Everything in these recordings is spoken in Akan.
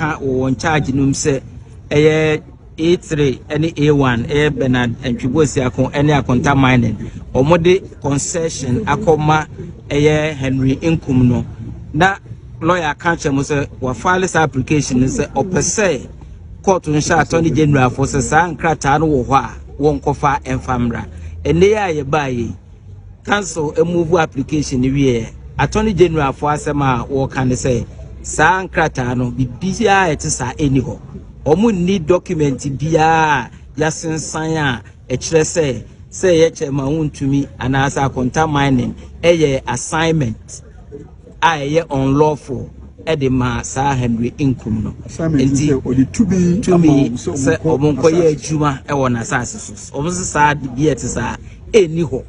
on charge num say A3 any A1 Bernard and Chibosiakon any akonta mining omode concession akoma Henry Inkum no na lawyer can't mo say wa file this application say opese court nsha attorney general for say san krata no wo ho a won kofa enfamra ene ya ye baye cancel a move application we attorney general for asema wo kan say san krata no bibia etisa eni ho omu need document bia yasensan a ekire say ye chema wontumi anasa akonta mining assignment ye unlawful edema sa Henry Inkum no enti to me say omonko ye adwuma wona asase so omo sa bia etisa eni ho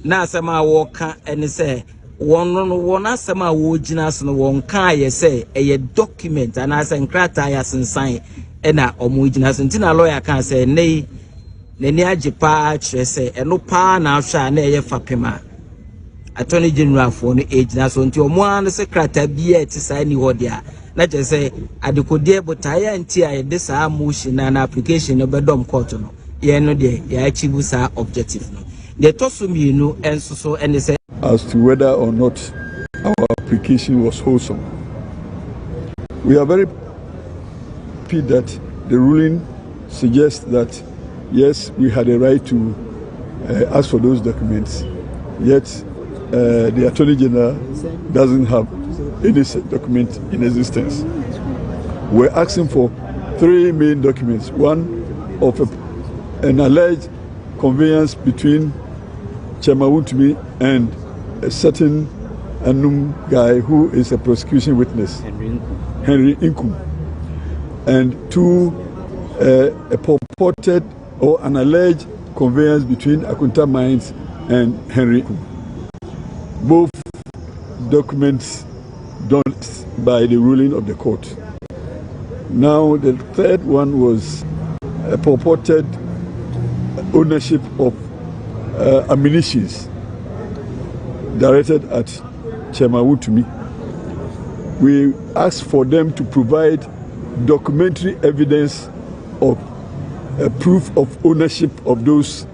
na asema wo ka eni say won asema wo gina so no won ka ye say document anasa nkrata ya sensan na omo gina so ntina lawyer kan say nei nani agipa kire say eno pa na ahwa na fapema attorney general for no gina so nti omo an se krata bia etisa ni ho dia na je say adekode botaya nti a de sa motion na application no bedom court no ye no de ya achieve sa objective no the tosumi no enso so ene say as to whether or not our application was wholesome. We are very happy that the ruling suggests that yes, we had a right to ask for those documents, yet the Attorney General doesn't have any document in existence. We're asking for three main documents. One of an alleged conveyance between Chairman Wontumi and a certain Anum guy who is a prosecution witness, Henry Inkum. And two, a purported or an alleged conveyance between Akunta Mines and Henry Inkum. Both documents done by the ruling of the court. Now the third one was a purported ownership of ammunitions directed at Chairman Wontumi. We asked for them to provide documentary evidence of proof of ownership of those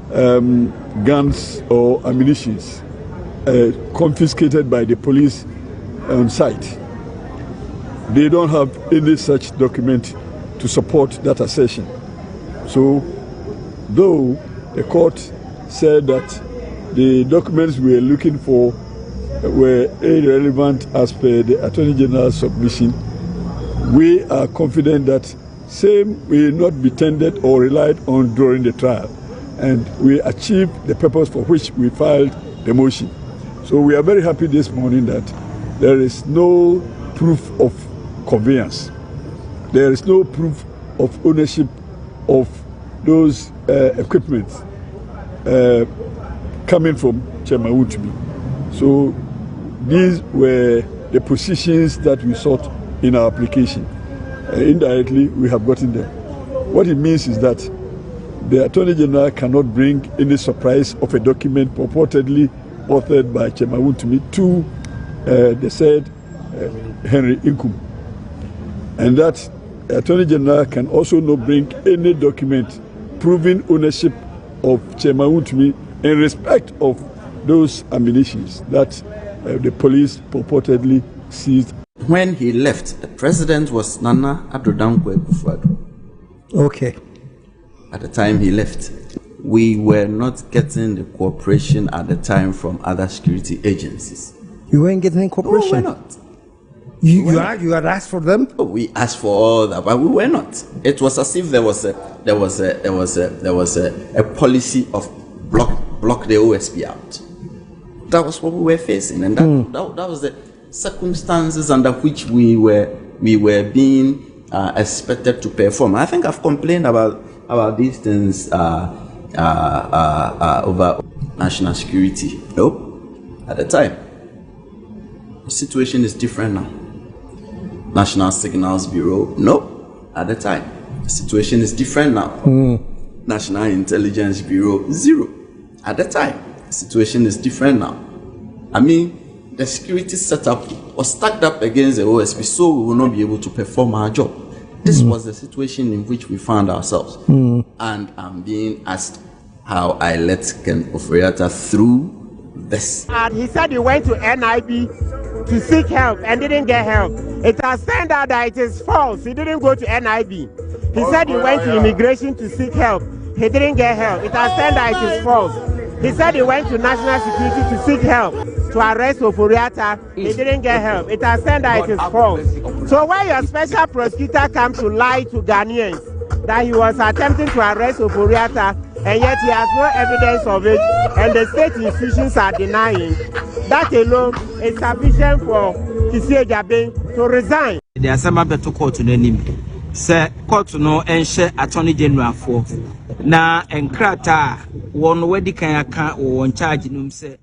guns or ammunitions confiscated by the police on site. They don't have any such document to support that assertion. So, though the court said that the documents we were looking for were irrelevant as per the Attorney General's submission, we are confident that same will not be tendered or relied on during the trial, and we achieved the purpose for which we filed the motion. So we are very happy this morning that there is no proof of conveyance. There is no proof of ownership of those equipment coming from Chairman Wontumi. So these were the positions that we sought in our application. Indirectly, we have gotten them. What it means is that the Attorney General cannot bring any surprise of a document purportedly authored by Chairman Wontumi to the said Henry Inkum. And that Attorney General can also not bring any document proving ownership of Chairman Wontumi in respect of those ammunitions that the police purportedly seized. When he left, the president was Nana Addo Dankwa Akufo-Addo. Okay. At the time he left, we were not getting the cooperation at the time from other security agencies. You weren't getting any cooperation? No, we're not. You had asked for them? Oh, we asked for all that, but we were not. It was as if there was a policy of block the OSP out. That was what we were facing, and that was the circumstances under which we were being expected to perform. I think I've complained about these things over national security. No, at the time, the situation is different now. National Signals Bureau, no, at the time, the situation is different now. National Intelligence Bureau, zero, at the time, the situation is different now. I mean, the security setup was stacked up against the OSP, so we will not be able to perform our job. This was the situation in which we found ourselves. And I'm being asked how I let Ken Oforiatta through this. And he said he went to NIB to seek help and didn't get help. It has turned out that it is false. He didn't go to NIB. He said he went to immigration to seek help. He didn't get help. It has turned out it is false. He said he went to national security to seek help to arrest Oforiatta. He didn't get help. It has turned out it is false. So when your special prosecutor comes to lie to Ghanaians that he was attempting to arrest Oforiatta, and yet he has no evidence of it, and the state institutions are denying, that alone is sufficient for Kisi Ejabe to resign. The Asama beto court no nim. Se court no enhye attorney general for na enkrata won wedi kan aka won charge num se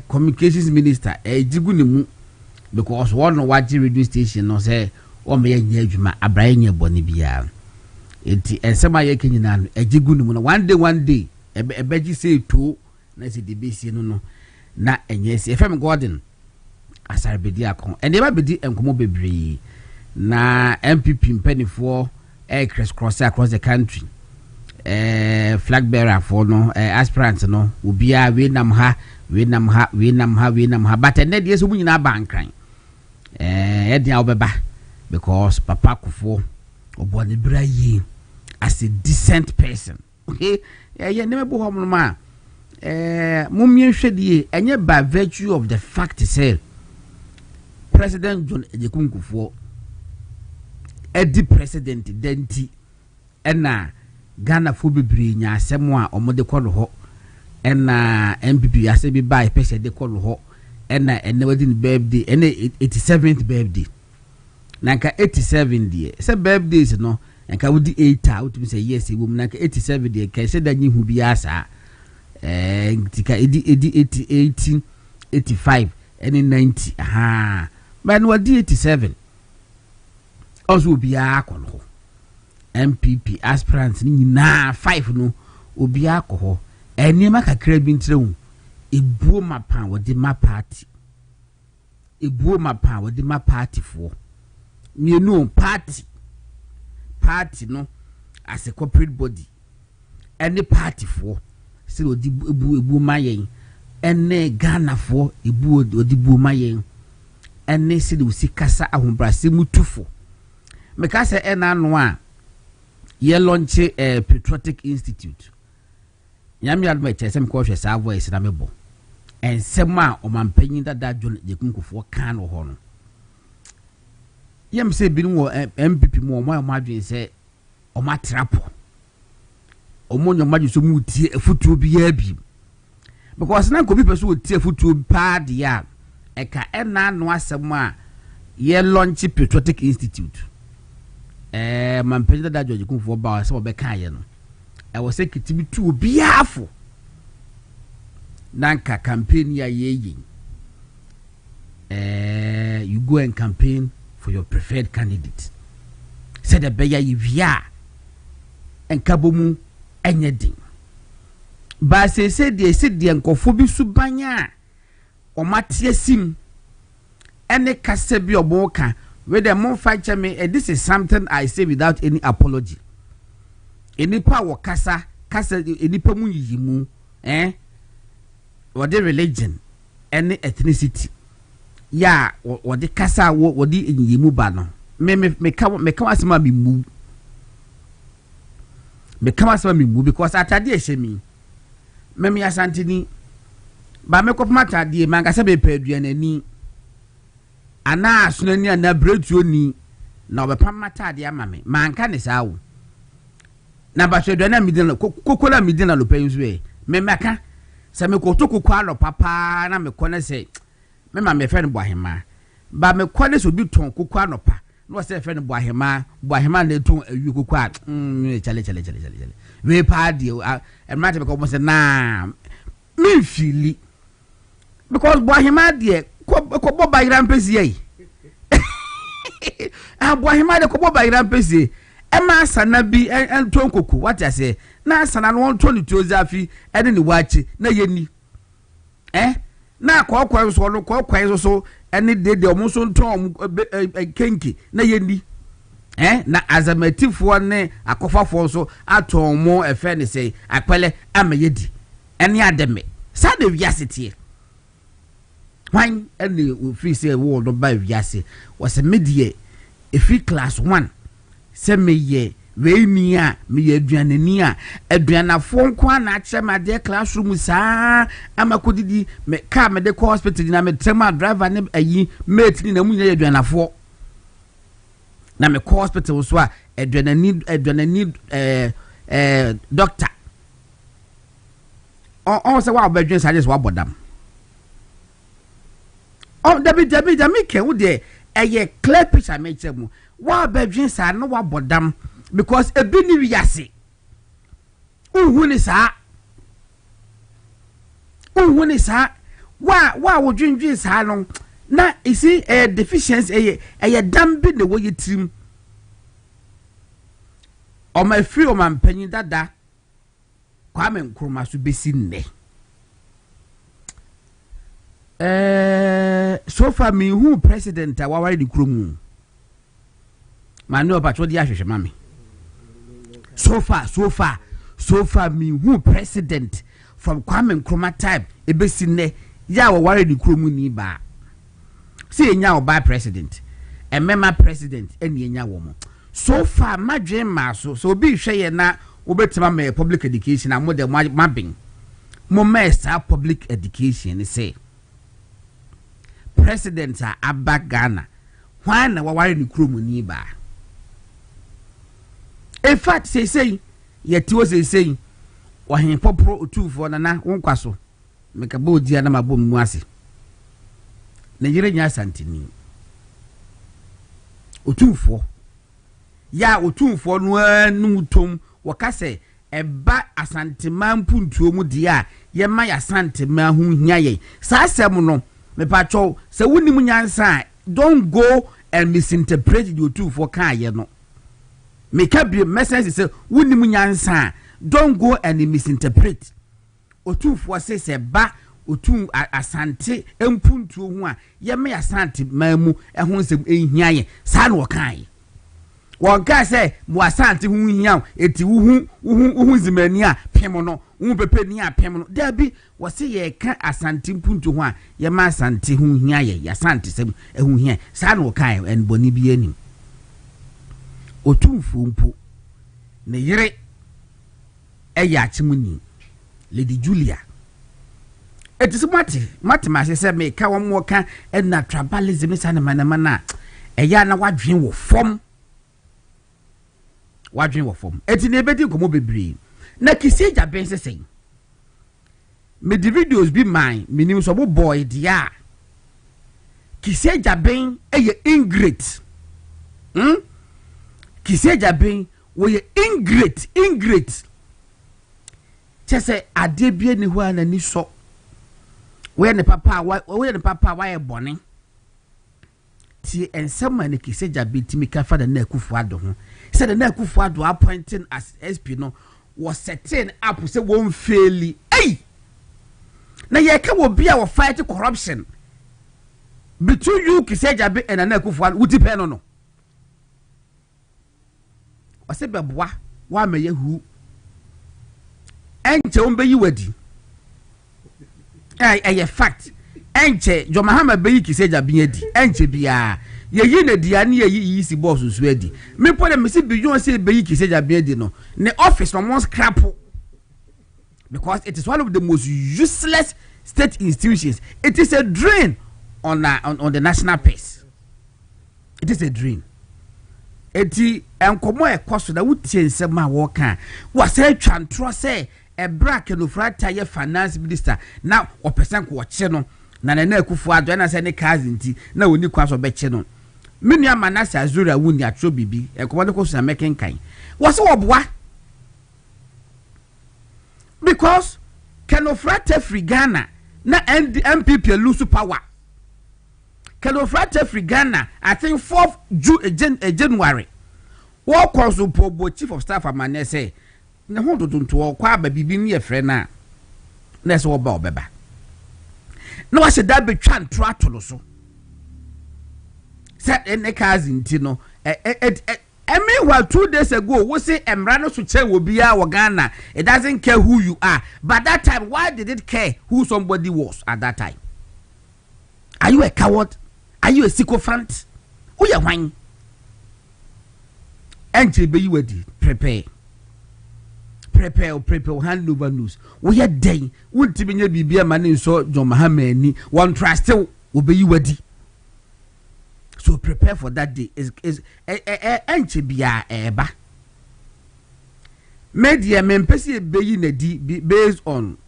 communications minister ejigu ne mu because one waji radio station no say o me nya adwuma abraye nya boni bia enti ensema ye kenyina no ejigu ne mu no one day ebeji say to na se de besi no na enye se FM Gordon Asare-Bediako and eba bedi enkomo bebre na MPP mpanifo cross across the country flag bearer for no aspirants no ubia we nam ha but and dey so munyina bankran e dia obeba because papa kufo obone brayi as a decent person okay ye nem bo hom no ma mumye hwedie enye by virtue of the fact say President John Ejekunkufo edi president denti ena Ghana fo bebre nya asem a omode kwolo ho ena MPP ase bi bai pese de kwolo ho ena enewadi ni birthday ena 87th birthday nanka 87 die se birthdays no nanka wodi 8 out bi say yes e wom nanka 87 die kai se da nyi hu bi asa tika edi 88 85 ena 90 aha man wadi 87 also bi akwolo ho MPP aspirants ni na 5 no obi akoho enema kakra bi ntrewu ebuo mapan wodi ma party fo mienu party no as a corporate body any party fo still odi ebu mayen ene Ghana fo ebu odi bu mayen ene se de usikasa ahombrase mutufo mekasa ena no a ye launch Patriotic Institute nyame adma chesem ko hwe sa voice na mebo ensema o mampanyin dada John Ejekunkufo kan no ho no yem se bi no MPP mo adwen se o matrapo omonyo maju so mu tie afutuo biya bi because na ko bi person tie afutuo pa de ya eka ena no asem a ye launch patriotic institute mampenya da George Kunfo ba se obeka ye no e wo se kitibi tu obiafo nanka campaign ya ye you go and campaign for your preferred candidate said the beya yivia enkabomu enyedin ba se de nkofo bi subanya o matie sim ene kase bi oboka with the mon facture me this is something I say without any apology enipa wo kasa enipa mu yimu what the religion any ethnicity ya what the kasa what the yimu ba no me ka asema me mu because atade ehemi me asantini ba me kopma atade man ka se be paduanani ana asunani ana bretuo ni na obepam atade ama me man ka ne sawo na ba hweduana midina kokola midina lo payinso me meka se me kotokoko alo papa na me kone se me ma me fe no boahema ba me kone so bi ton koko anopa no se fe no boahema na ton awi koko a chale we pa de e mate be ko se na me fili because boahema de ko boba iran pesi yi boahema de ko boba iran pesi e ma sana bi en ton koko what I say na sana no 22 zafi ene ni wachi na yeni na kwakwa so no kwakwa so ene de omo so nton kenki na yeni na azamatifo ne akofafo so aton mo efe ne sei akpele amayedi ene ademe sa de wiasete wan ene ofi say wo do ba wiase was medie efi class 1 se meye we ni a me aduanani a aduanafo nko na achema de classroom saa amakodidi me ka me de hospital na me tema driver ne ayi mate ni na munya aduanafo na me hospital so a aduanani doctor on se wa badwen sa just wa bodam dabi ke wo de eye clear picture me chemu wa badwen sa no wa bodam because ebi ni wiase unhuni sa wa wo dwendwen sa no na isi deficiency dambi ne wo yetrim o ma free o man panyin dada Kwame Nkrumah so besi nne so far me who president a wawari di kromu manu opatwo di ahwehwe mame so far me who president from Kwame Nkrumah time ebesi nne ya wawari di kromu ni ba si enya oba president emema president eni enya wo mo so far madwen ma so bi hwe ye na obetima me public education and model mapping mo mesa public education say president abagana why na wawari ni kromu ni ba in fact say yeti wo say wahin popro otufo na wonkwaso meka bo dia na mabom mu ase Nigeria nya santini otufo no anu tom wakase eba asantema mpuntuo mu dia ye ma ya santema hu hia ye sa asem no me pacho se wonimu nyansa don't go and misinterpret the otufo kan ye no me ka bi message say wonimu nyansa don't go and misinterpret otufo se ba otun asante empuntuo hu a ye ma ya santema mu ehun nsem ehia ye sa no kan wonka se mo asante hu hia eti hu zimani a pem no hu pepe ni a pem no da bi wo se ye ka asante mpuntu ho a ye ma asante hu hia ye ya asante se hu hia sa no kan en boni bi ani otumfu mpu ne yire eya chimuni Lady Julia etisi mate ma se me ka wo mo ka na tribalism sa na mana eya na wadwen wo fom eti na ebedi komo bebre na Kisi Jaben say me the videos be mine minim so boy dia Kisi Jaben ingrate Kisi Jaben we ingrate chese ade bia ni ho anani so we ne papa why bone ti ensema ne Kisi Jaben ti mika fa da na Akufo Addo ho said the na Akufo Addo appointing as SP no was setting up say won faili hey na ye ka wo bia wo fight corruption between you Kisi Jaben and na Akufo Addo wuti pe no o se beboa wa me yehu enche on be yi wadi eh fact enche Jo Mahama be yi Kisi Jaben adi enche bia ye yi na dia na ye yi si boss so adi me po dem se biyon se be yi Kisi Jaben adi no ne office no mo scrap because it is one of the most useless state institutions. It is a drain on the national pace. It is a drain. Eti enkomo ekoso da wutie nsema wo kan wa say twantro say e brack no frata ye finance minister na opesen ko che no na na Akufo Addo na say ne cars nti na oni kwaso be che no menu amanase azura wuni atro bibi enkomo de ko so na meken kan wo se wo boa because Kenofrata free Ghana na MPP lose power. Kenofrata free Ghana I think 4th January. What cause po chief of staff amane say na ho dodonto kwa ba bibi ne yefre na na se wo ba obeba. Na wa se da betwa ntro atolo so. Set in the cars inti no I mean, well, 2 days ago, we say Emrano Suche will be our Ghana. It doesn't care who you are. But that time, why did it care who somebody was at that time? Are you a coward? Are you a sycophant? Who you wine? Enter be you ready. Prepare, hand over news. We are day. Won't even be a man in so John Mahama one trust still will be you ready. So prepare for that day. Is enche bia eba. Media mempesi beyi na di based on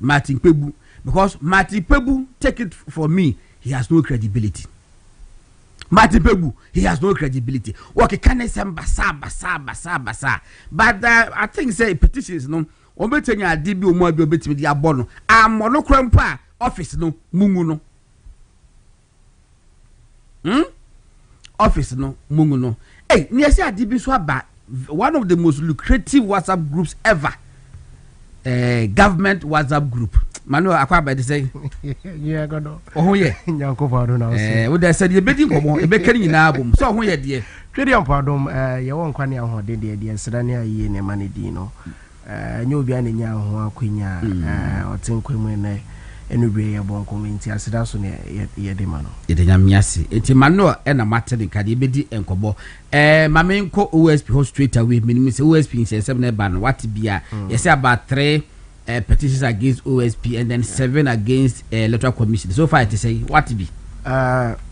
Martin Pebu because Martin Pebu take it for me he has no credibility. Martin Pebu he has no credibility. Okay, can I say basa but I think say petitions no obetenya adi bi omo abi obetimi di abono amono krampa office no mungu no office no mungu no hey near say adibi so aba one of the most lucrative WhatsApp groups ever government WhatsApp group manu akwa ba dey say yeah godo oh yeah Nyankopɔn do na o we dey say dey bedi komo e be kari nyina abom so ho ye dey twedi ampadom ye won kwane ahode dey nsra ne ayi ne mane di no nya obi an nya ho akwanya otenkwemu ne enubie ye bon komenti asida so ne ye de mano ye de nyamiase eti mano e na mate de kade bedi enkobo mamenko OSP host straight away minimum say OSP in 7 ban what bia you say about 3 petitions against OSP and then 7 against electoral commission so far it say what be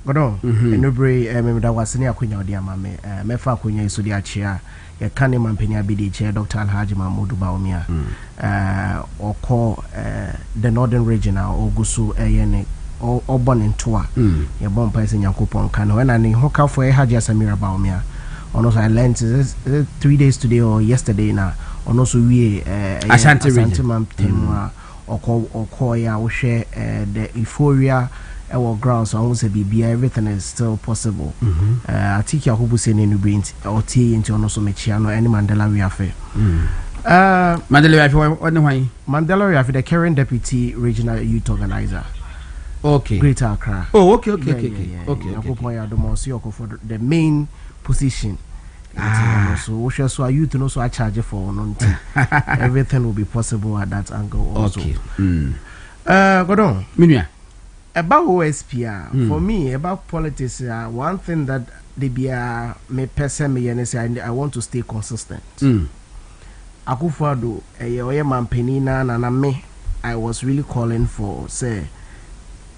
godo enubie memda wasene akonya odi amame mefa akonya iso di achia ye kane mampeni abidi che Dr. Alhaji Mahmoud Baumia oko the northern region ogusu eyene obon ntoa ye bon paise Nyankopɔn kan when ani hoka for Haji Samira Baumia ono so I learned 3 days today or yesterday na ono so we Ashanti Mampeni oko ya wo hwe the euphoria our ground so almost be everything is still possible. Atiki ahubu se ne nubrint oti into ono so mechiano any Mandela we afe. Mandela we afe one why? Mandela we afe the current deputy regional youth organizer. Okay. Greater Accra. Oh, okay. Okay. For the main position. So we shall so you to know so I charge for no everything will be possible at that angle also. Okay. Go on. Minya. About OSP, for me, about politics, one thing that they be me person me and say I want to stay consistent. Akufo Addo, oye mampenina na me, I was really calling for say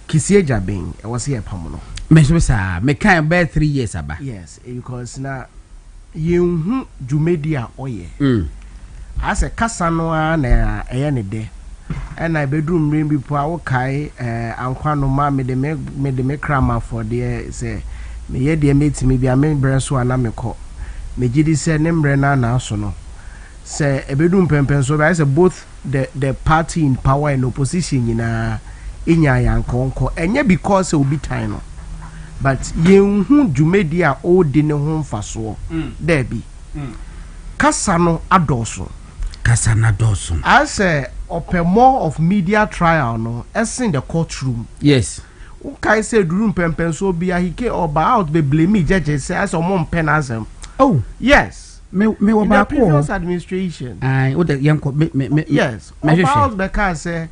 Kisi Jaben. I was here pamono. Me so sa me kan be 3 years aba. Yes, because na you jumedia oye. as a casano na ne de and I bedroom ring bi po a kai ankwano ma me de me krama for the say me ye de metimi bi amen breso ana me ko me gidi say ne mre na so no say ebedum pempen so by say both the party in power and opposition nyina enya yankonko enye because obi time no but yenhu dwumedi a odi ne ho mfaso there be kasa no adoso as a more of media trial no as in the courtroom. Yes. Okay, said room pempen so be a hike or out be blame judges say as a mom penazem. Oh yes. Me in the previous administration. What the young yes. About because say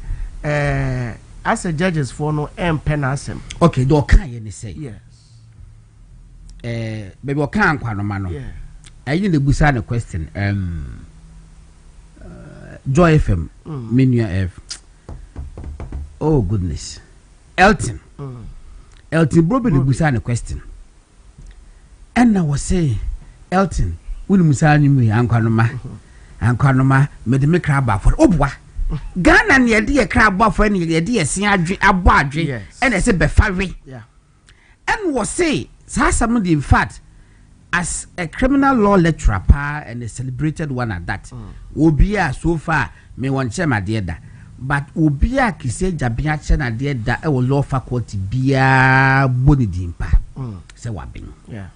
as a judges for no penazem. Okay, do can say yes. Baby o kan kwano ma no. Yeah. Ayi na busa na question Joy FM Menu F. Oh goodness. Elton bro be busa na question. And I was say Elton wulu musa ni mu ankwano me de me kra ba for obwa Ghana na ye de kra ba for na ye de esen adwe abo adwe and say be fawe. Yeah. And was say some in fact as a criminal law lecturer and a celebrated one at that obia so far me won chema deeda but obia kise jabia chena deeda e law faculty bia boni dimpa say wabin yeah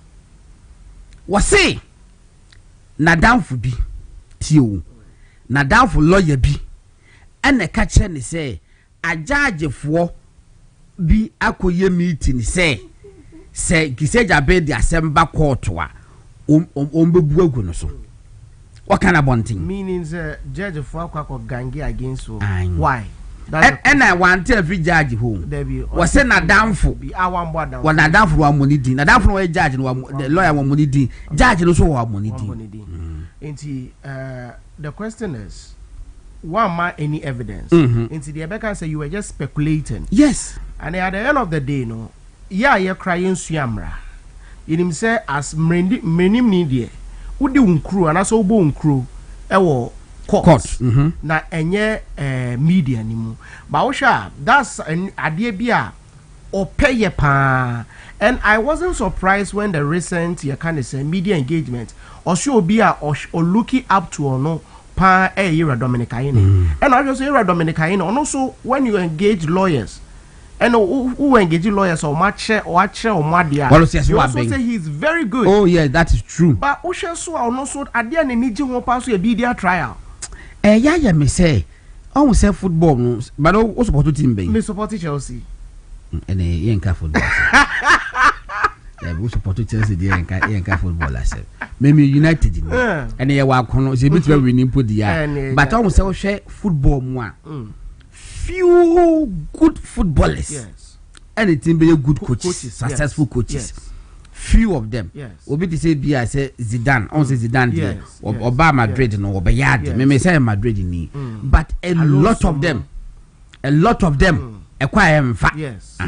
was say na danfo bi tio na danfo lawyer bi and e ka che ne say ajagefo bi akoye meeting say kiseja be the assembly court wa bebu agu no so what kind of bonting meaning judge for akwa gangi against why and I want every judge home was say na danfo bi awan boda wa na danfo wa money din na danfo no judge no the lawyer wa money din judge no so wa money din enti the question is why am any evidence enti the Rebecca say you were just speculating yes and at the end of the day no yeah ye crying suamra yinim say as menim ni de wudi unkru anaso bo unkru ewo court na enye media ni mu ba wo sha that's ade bia opeye pa and I wasn't surprised when the recent you can say media engagement or show bia or looking up to or no pa Ira Dominica and I just say Ira Dominica and also when you engage lawyers and who engage lawyers or match or madia. You also say he's very good. Oh yeah, that is true. But Usha so also at the end need you pass a media trial. Yeah, me say. I will say football, but I support team be. Me support Chelsea. And yenka football. We support Chelsea the yenka football say. Maybe United and they were kono say bit we winning put the but I will say share football more. Few good footballers. Yes. Anything be good coaches, successful coaches. Yes. Few of them. Yes. Obi to say be I say Zidane, on say Zidane yes. Or Madrid no or Bayard. Me say Madrid ni. But a lot of them acquire him fat. Yes.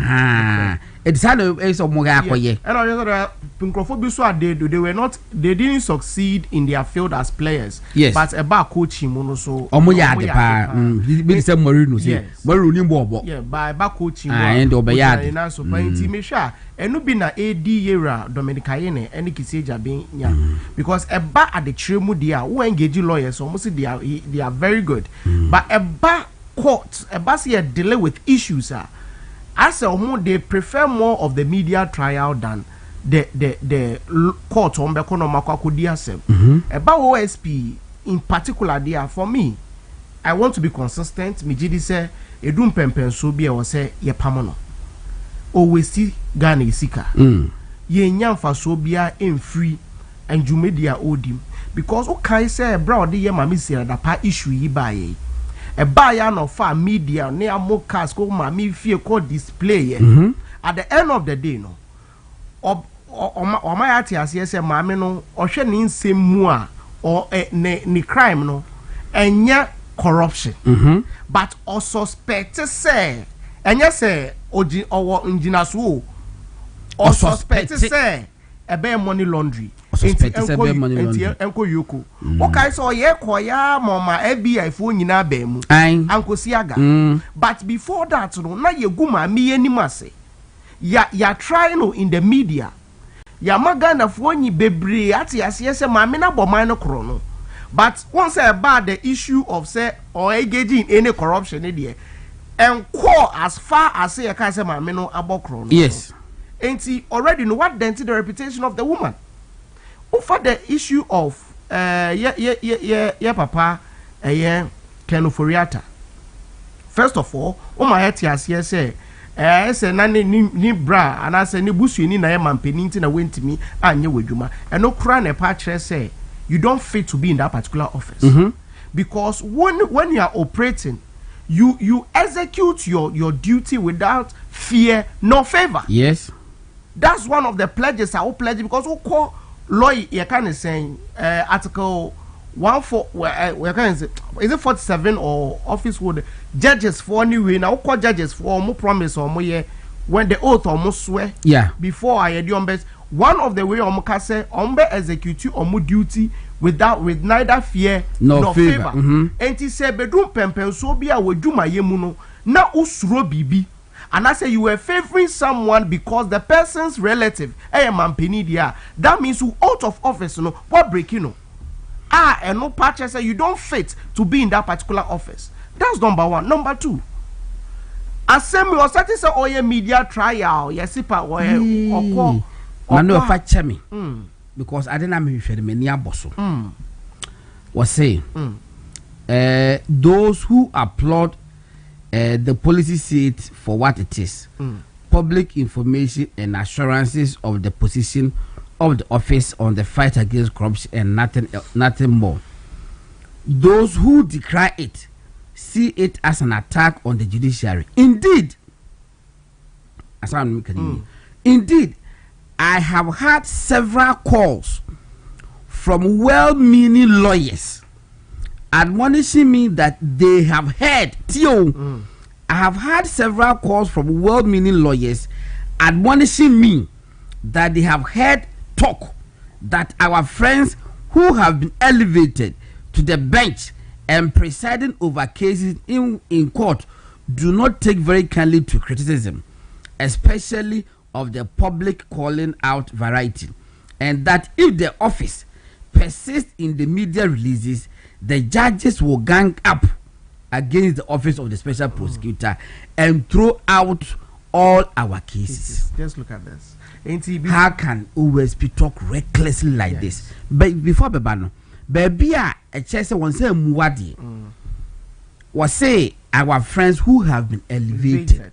It's how it's of Moga akoye. And other Pinkrophobia so they didn't succeed in their field as players. Yes. But about coaching so Omoya de pa be say Mourinho say Mourinho bo. Yeah, by back coaching and Obayard. Na so point me sha enu bi na AD Yera Dominica Yene any kiseja bin nya because eba at the tremu dia who engage lawyers almost they are very good. But eba court eba say delay with issues as a whole, they prefer more of the media trial than the court on Bekono Makwakodiasem. About OSP in particular, there for me, I want to be consistent. Mijidi say, Edum Pempen so be or say ye pamono. Always see Ghana isika. Ye nyamfa so be in free and Jumedia odim. Because okay say broad ye mamisi da pa issue yi baye. A buyer no far media near more cars go my fear called display at the end of the day no or my atias yes a mammy no or she needs same more or ni crime no and yeah corruption but or suspect say and yes say or engineers who or suspect say ebe money laundry. Enko yoko. Okay, so ye koya mama FBI fo nyina ba mu. Anko siaga. But before that no na ye guma mi animase. Ya trying no in the media. Ya magana fo nyi bebre ati ase se ma me na boman no kro no. But once about the issue of say or engaging in any corruption there. And call as far as say can say ma me no abokro no. Yes. Ain't he already know what dented the reputation of the woman? For the issue of papa Kenuforiata. First of all, my head here say say nani ni bra and I say ni busu ni na man peninti na went to me and ye wejuma and no cry a patch say you don't fit to be in that particular office. Because when you are operating, you execute your duty without fear nor favor. Yes. That's one of the pledges I will pledge because we call lawyer you can say article 14 is it 47 or office would judges for anyway now call judges for more promise or more year when the oath almost swear before I had best one of the way omka say execute or duty with neither fear nor favor. And he said bedroom pempen so be a wejuma yemuno na usuro bibi. And I say you were favoring someone because the person's relative, that means you out of office, what breaking no? And no patch say you don't fit to be in that particular office. That's number one. Number two, assembly or certain say your media trial, yes, or facture me because I didn't have me for the many bosso. Was saying those who applaud the policy see it for what it is. Public information and assurances of the position of the office on the fight against corruption and nothing more. Those who decry it see it as an attack on the judiciary. Indeed, indeed, I have had several calls from well-meaning lawyers admonishing me that they have heard I have had several calls from well-meaning lawyers admonishing me that they have heard talk that our friends who have been elevated to the bench and presiding over cases in court do not take very kindly to criticism, especially of the public calling out variety, and that if the office persists in the media releases, the judges will gang up against the office of the special prosecutor and throw out all our cases. Just look at this. How can OSP talk recklessly like this? But before Bebano, baby, a chess one say Muwadi was say our friends who have been elevated.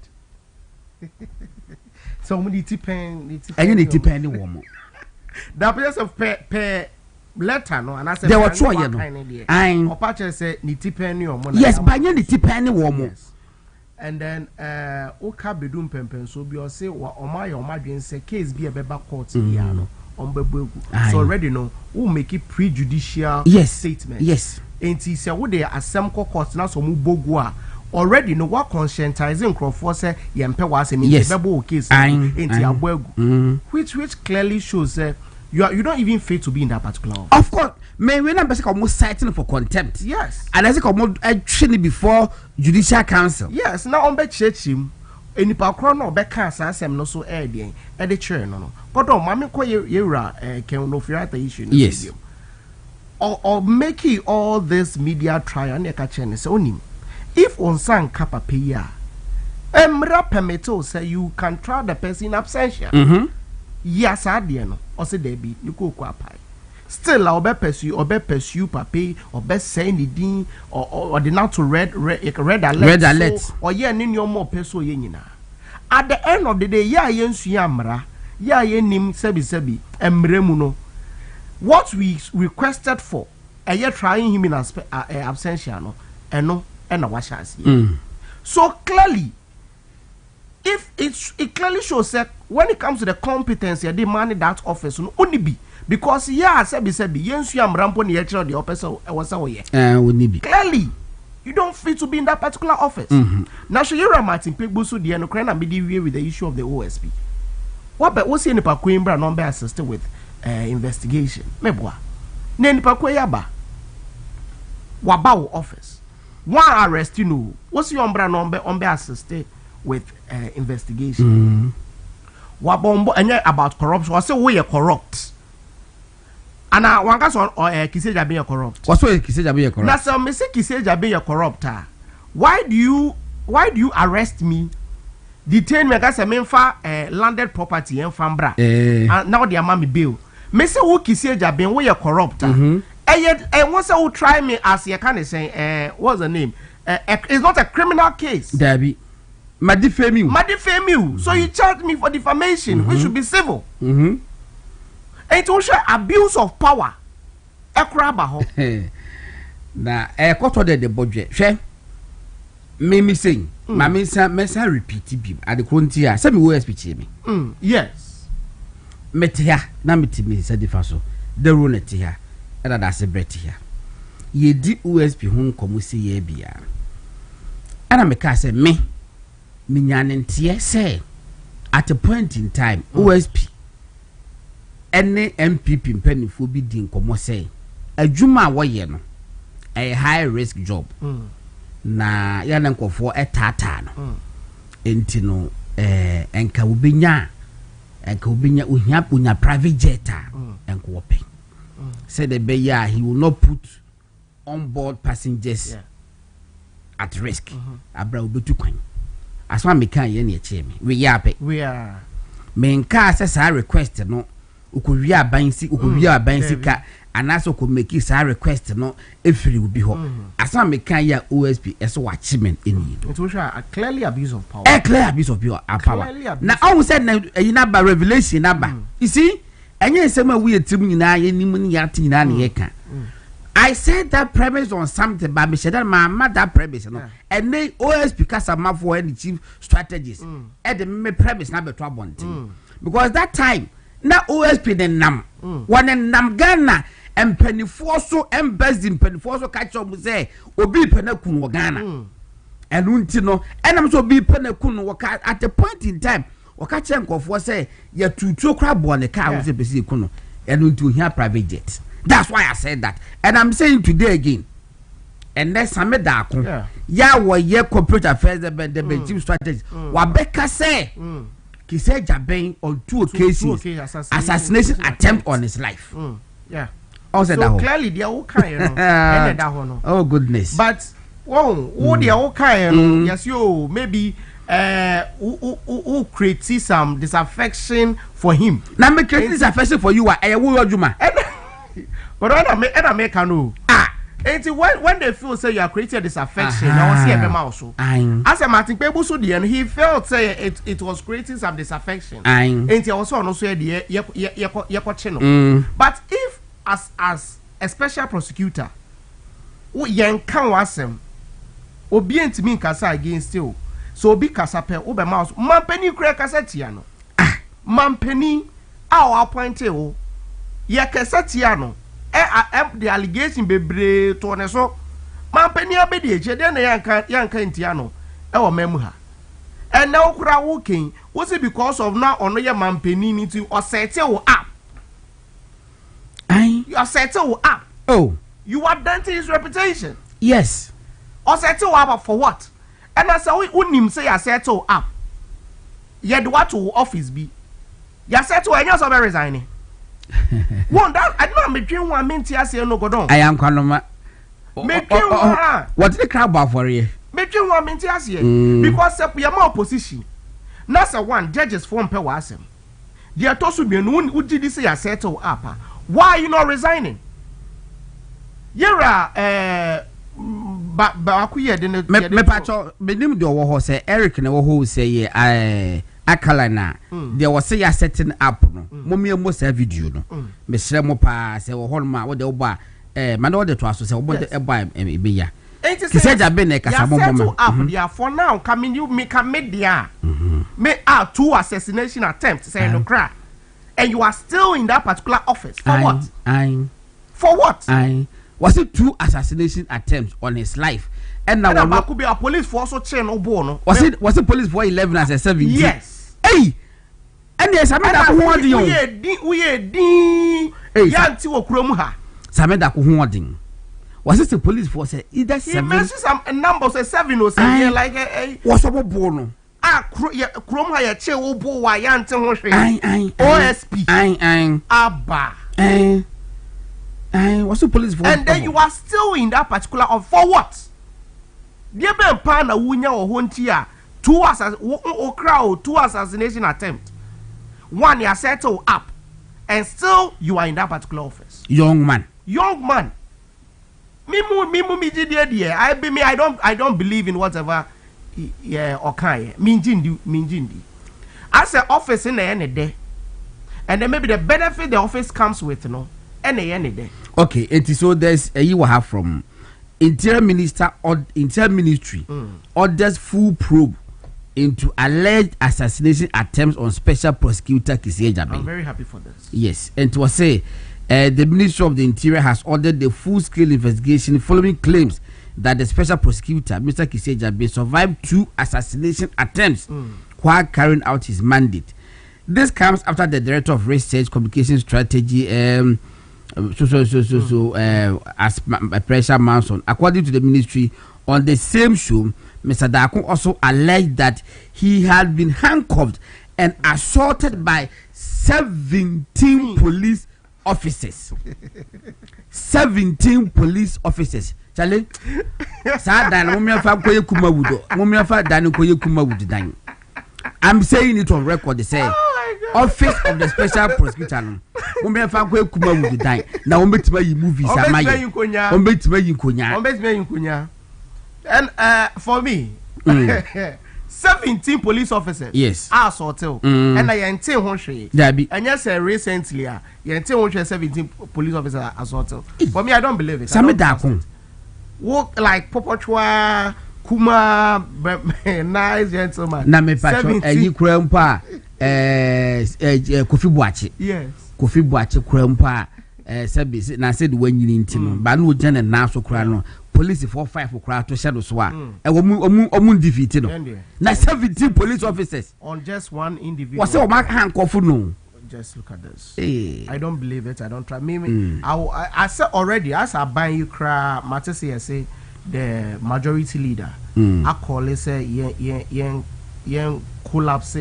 So many depend. And you need to pay any woman. The place of pay letter no and I said there were two no I Opache say ni tipeni or money. Yes, but you need tipeni woman. And then oka bedum pempen so bi o say wa omadwen say case bi e beba court here no ombebegu. So already no who make it prejudicial statement. Yes. Enti say wo dey asem court na so mu bogu a already no what conscientizing Crawford say yempe wa say me bebo case enti abogu. Which clearly shows you don't even fit to be in that particular office. Of course, may we not basically almost citing for contempt. Yes. And as it training before judicial council. Yes. Now on be church him. Any pakro no be cancer asem no so air the chair no. But mami ko yera can no fear the issue. Yes. Or making all this media trial ne ka chen say onim. If on san kapa peya, emra permito say you can try the person in absentia. Yes, I did no. Or say there be you go pai. Still, I'll be pursue papi or best say anything or the not to red alert. So, or yeah, your more peso yenina. At the end of the day, yen suyamra, yen nim sebi emremuno. What we requested for, a year trying him in absentia no, and a wash us. So clearly. If it clearly shows that when it comes to the competency, they manage that office only be because sebi yes you am rampo near the office was clearly you don't fit to be in that particular office. Now so you're Martin Pegbusu the no crane and be with the issue of the OSP. What see nipa Queenbra no be assist with investigation. Meboa. Ne nipa Kweyaba. Waba office. One arrest you know. What's your umbra no be assist with investigation. Wabombo and about corruption. I say we are corrupt. And I want us on Kiseja being corrupt. What's why Kiseja being corrupt? Now some say Kiseja being corrupt. Why do you arrest me? Detain me because I mean for landed property in Fambra. And now they are mommy bill. Me say who Kiseja being we are corrupt. And yet once I will try me as you can say what's the name? It's not a criminal case. Debbie. Ma defame you. So you charge me for defamation, which should be civil. And it will show abuse of power. Na koto de budget. She me saying, ma me say repeat bi. Ade kronti a, say me wo speech me. Yes. Metia na metimi say difa so. De ro na tia. Eda da se breti ya. Ye di USP ho nkomo se ye bia. Ana me ka say me minyanentie say at a point in time OSP any MPP mpanifo bi di nkomo say adwuma woye no a high risk job na ya na nkofo etata no enti no enka ubenya unya private jet enko wope said the beya he will not put on board passengers at risk abra obetu kwan aswa me kan ye na eche me we are me nka say request no ukowi aban si ka anaso ko make sa request no efiri obi ho aswa me kan ya OSP eso wachimen eni it will show a clearly abuse of power power na all said na number revelation number you see enye nsema we etim nyina ye nimu ni yate nyina na ye ka I said that premise on something, but me said that my that premise, no. And they always because I'm for any chief strategists. And the me premise na be trouble because that time na OSP the nam one and nam Ghana and penny so embezzed in penny so catch up say obi penakun wo Ghana and unti no and I'm so be penakun wo at a point in time wo catch enko say ya tutu crab on the car wo say besi kuno and unti here private jet. That's why I said that. And I'm saying today again. And then some dako. Ya wa ye corporate affairs the chief strategy. Wabeka say Kise Jaben on 2 occasions assassination attempt on his life. Yeah. So clearly they are all kind. Oh goodness. But who they are all kind. Yes, you maybe who creates some disaffection for him. Now me create disaffection for you. But when I make a no. When they feel say you are creating this affection, I will see a memo also. As a Martin Pebusu, and he felt say it was creating some disaffection. And he also said but if as a special prosecutor, you can was him, obedient to me kasa against you. So be kasape ube mouse. Mampeni kure kasetiano. Mampeni our appointee. Ye kasetiano. The allegation be to ne so mampeni abedi eche de na yanka ntiano e wo memuha and now kura working was it because of now ono ye mampeni nti o set you up you are set you up you are denting his reputation yes o set you up for what and as we unim say you set you up ye do what to office be you set you and you so be resigning. One that I don't between one minty as you no go down. I am Kanoma. What the crowd bar for you? Between one minty as you because we are more opposition. Nasa one judges form per wasem. They are told to be known who did this say settle up. Why are you not resigning? Yera Bakuya didn't me patcho benim do wo say Eric na wo say Akalana, there was say a setting up no. Mommy most video no. Me share mo pa say wo holma wo de oba man wo de to aso say wo de eba be ya. Kise ja be na kasa mo mo. Up there for now coming you make a media. Me are 2 assassination attempts say no cry. And you are still in that particular office for what? For what? Was it 2 assassination attempts on his life? And now could be a police force or chain or bono. Was it police for 11 as a 17? Yes. Hey, Ene Sameda ko ho odin. Uye din. Yanti wo kurom ha. Sameda ko ho odin. Was it the police force either 7? He mentioned some number say 7 or say yeah like was obo no. Kurom ha ye che wo bo wa yanti ho hwe. OSP. Abba. What's the police force? And then you are still in that particular for what? There be pa na wunya o honti a 2 assassination attempt. 1 you settle up and still you are in that particular office. Young man. Me I don't believe in whatever okay. Minjindi. As an office in the end of the day. And then maybe the benefit the office comes with, and the end of the day. Okay, it is so there's you will have from Interior Minister or Interior Ministry orders full probe into alleged assassination attempts on Special Prosecutor Kissie Jabe. I'm very happy for this. Yes, and to say the Ministry of the Interior has ordered the full-scale investigation following claims that the Special Prosecutor, Mr. Kissie Jabe, survived 2 assassination attempts while carrying out his mandate. This comes after the Director of Research Communication Strategy, as Pressure Manson, according to the ministry, on the same show, Mr. Dako also alleged that he had been handcuffed and assaulted by 17 police officers. 17 police officers. Charlie, I'm saying it on record. They say, Office of the Special Prosecutor. And for me, 17 police officers. Yes. Are assaulted. And I enter one shade. And yes, recently, you enter 17 police officers are assaulted. For me, I don't believe it. Walk like Popotwa, Kuma, nice gentleman. Na me pacho eyi kura mpa Kofi Boache. Yes. Kofi Boache kura mpa sabi na said when you need to ba no jana na so kura no police 4-5 kura to shadow so a omu defeat no. Na 17 police officers on just one individual. Was say mark handcuff no. Just look at this. Hey. I don't believe it. I don't try. I said already as I buy you cry Matisse say the majority leader I call it say yen collapse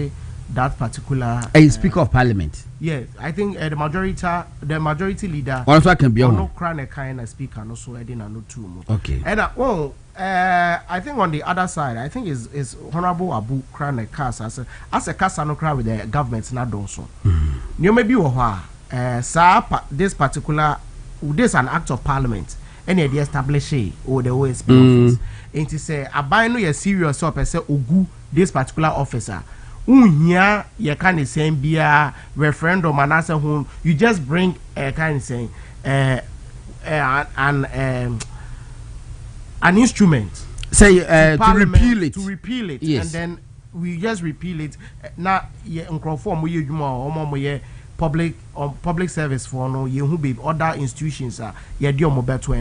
that particular Speaker of Parliament. Yes, I think the majority leader also can be on no crown a kind of speaker no so edin no two. Okay. And I think on the other side I think is Honorable Abu crown a cast as a cast no crown with the government not done so. You may be this particular this an act of parliament and they establish or the OSP office. And to say I no you serious up and say ogu this particular officer. Unya you can say be a referendum and answer whom you just bring a kind of saying an instrument say to repeal it yes. And then we just repeal it now public service for no you who be other institutions and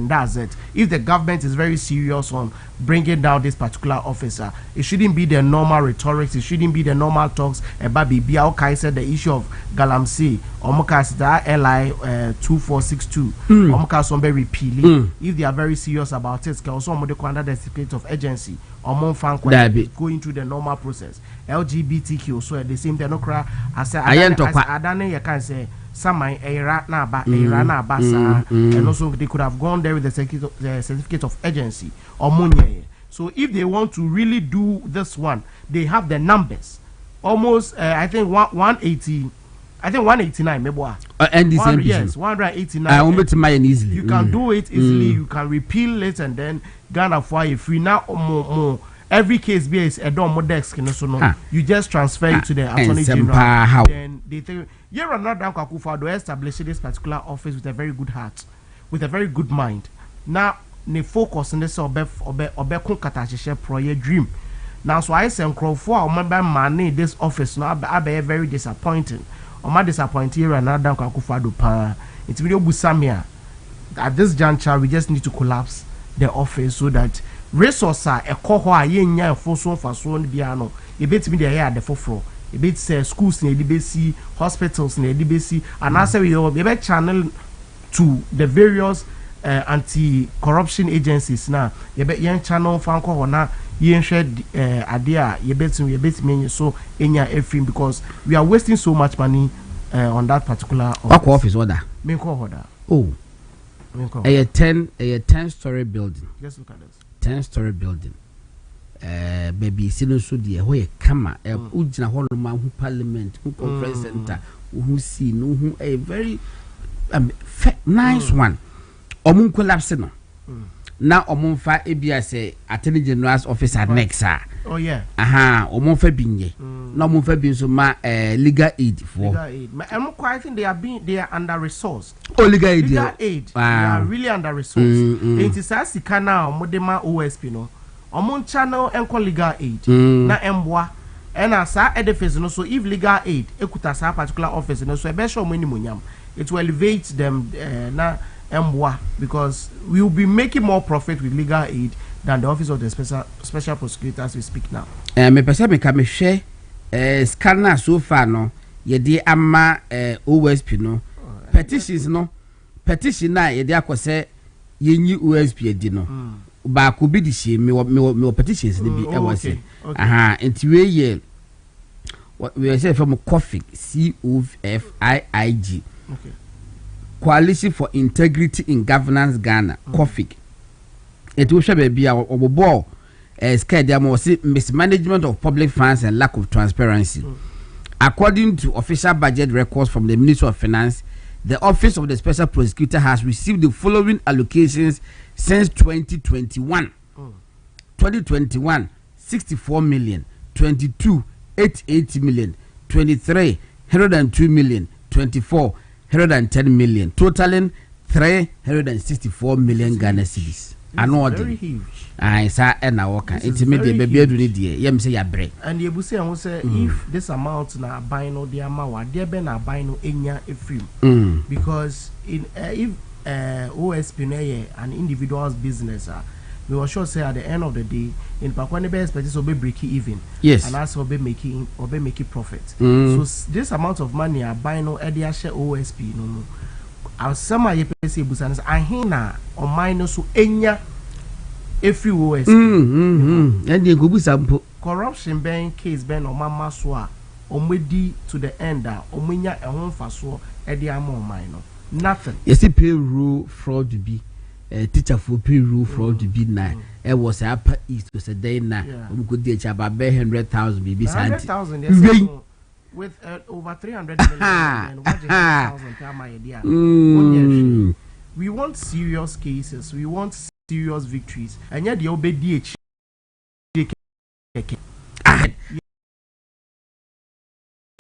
that's it. If the government is very serious on bringing down this particular officer, it shouldn't be the normal rhetoric, it shouldn't be the normal talks about BBI said the issue of Galamsey Omokas LI 2462 Omokas somebody repealing. If they are very serious about it, can also under the secret of agency or more fan going through the normal process. LGBTQ so at the same time no cry as I can say some era na ba and also they could have gone there with the certificate of agency or money. So if they want to really do this one, they have the numbers almost I think 180 I think 189 maybe and the same yes 189 easily. You can do it easily. You can repeal it and then Ghana for a free now more every case is a dorm desk you just transfer it to the Attorney General. Then they think you're not down Kakufa to establish this particular office with a very good heart, with a very good mind. Now they focus on this obe katahishe project dream. Now so I say for remember money this office now be very disappointing. My disappointed here and down Kakufa do pa. It's video busamia. At this juncture we just need to collapse the office so that resource a koho a yenya for so biano e betimi dey here at the forefront a bit schools in EDBC, hospitals in EDBC, and as we have channel to the various anti-corruption agencies now. You bet young channel fanko hona yen shed idea you bet me so in your everything because we are wasting so much money on that particular office order. Main order. Oh, a 10-story building. Just look at this. 10-story building. Baby, sino so dear, where kama, ujina holoma, who parliament, who conference center, who see, no, who a very nice one. Omun collapse no. Now omun fa ebia say Attorney General's office at next. Oh yeah. Aha, omun fa binye. No omun fa bin so ma legal aid for. Legal aid. I'm quite think they are under resourced. Oh legal aid. Legal aid. Wow. They are really under resourced. It is as kana modema OSP no. Omun channel enko legal aid. Na emboa. And as edifice no so if legal aid ekuta sa particular office no so e be show money munyam. It will elevate them na emboa because we will be making more profit with legal aid than the office of the special prosecutor as we speak now. Me pesa me ka me hwe scanner so far no ye de ama OSP no petitions no petition na ye de akose yenyi OSP edi no ba ko bi di hye me petitions ni bi e wase aha enti we ye we say from COFIG COFIG okay. Coalition for Integrity in Governance Ghana, COFIG. It will show be our obobo mismanagement of public funds and lack of transparency. According to official budget records from the Ministry of Finance, the Office of the Special Prosecutor has received the following allocations since 2021. 2021, 64 million, 22, 88 million, 23, 102 million, 24, 110 million, totaling 364 million Ghana cedis. Very huge. I say na waka. Intermediate baby do need there. Yem say ya bre. And you say I say if this amount na buy no the amount there be na buy no enya efrim. Because in if OSP na an individual's business we were sure say at the end of the day in Pakwane be expect to be break even. Yes. And also be making profit. So this amount of money are buying no area share OSP no. Our summer you say business ahina or minus so enya every OSP. And you go busampo corruption ben case ben or mama so omedi to the end omenya ehon faso e dey am no. Nothing. You see payroll fraud to be teacher for payroll fraud to be na it was upper east was a day na we could get about 100,000 baby 100,000 yes, with over 300 million and what 100,000 per my idea. We want serious cases, we want serious victories, and yet the OBDH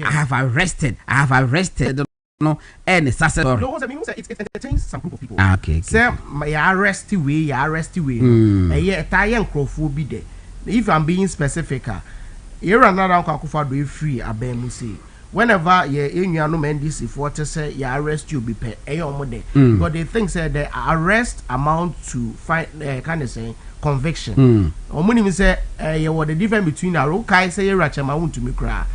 I have arrested no and it's success. No, what I mean it entertains some group of people. Okay. Say my arresty way. Yeah, Italian crowd be there. If I'm being specific, here another Kakufa do free abemu say. Whenever you no men this if what to say you arrest you be pay but they think say the arrest amount to find kind of say conviction. Omuni say what the difference between a rokai say you ratchet my to me cry.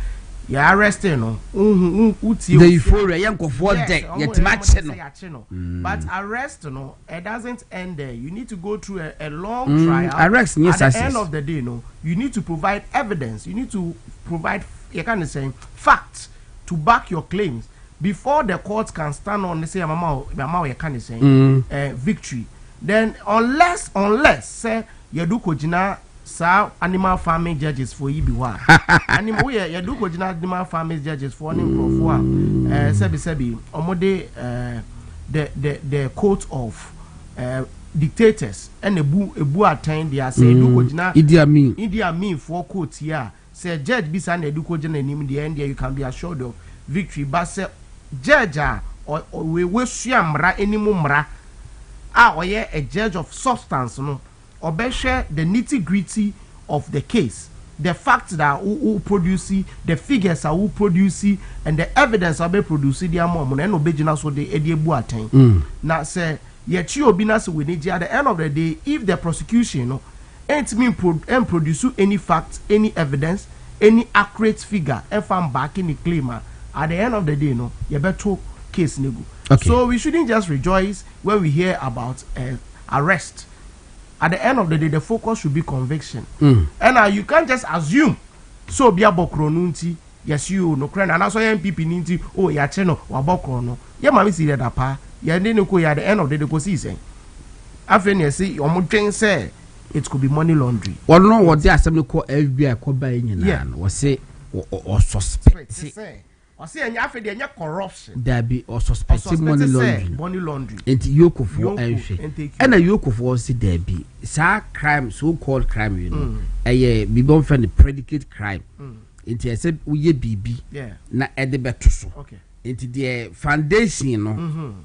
You arrested no. The euphoria yanko for deck yet match no. But arrest no, it doesn't end there. You need to go through a long trial. Arrest yes, at the end of the day, no, you need to provide evidence. You need to provide you kind of saying facts to back your claims before the court can stand on. Say mama you kind of saying victory. Then unless say you do kojina. Sa animal farming judges for Ibiwa. Animal ya do kojina animal farming judges for any profwa. Sebi omode the court of dictators and ebu attend dia say do kojina Idi Amin for court here. Say judge bisa na do kojina nim the end you can be assured of victory. But say judge or we mra enimu mra oye a judge of substance no. Or share the nitty-gritty of the case, the facts that who produce, the figures that who produce, and the evidence that be produce. The amount and obejina so the ediebu attain. Now say yet you obina so we need at the end of the day if the prosecution no ain't mean produce any facts, any evidence, any accurate figure if I'm backing the claim at the end of the day no you better case nego. Okay. So we shouldn't just rejoice when we hear about arrest. At the end of the day, the focus should be conviction. And you can't just assume. So be a bokronunti, yes you no cran and also MPP ninti. Oh ya cheno or bokrono. Ya mami see that pa. Ya didn't go at the end of the day go see saying. I think you see your mother say it could be money laundry. Well, no, what they are some call FBI call by in was say or suspect. I say and after the corruption. There be or suspected money laundry. Money laundry. And yoke of war and a yoke of war see there be. Sa crime, so called crime, you know. A be born from the predicate crime. Into a said we BB. Yeah. Na at the better so. Okay. Into the foundation, you know.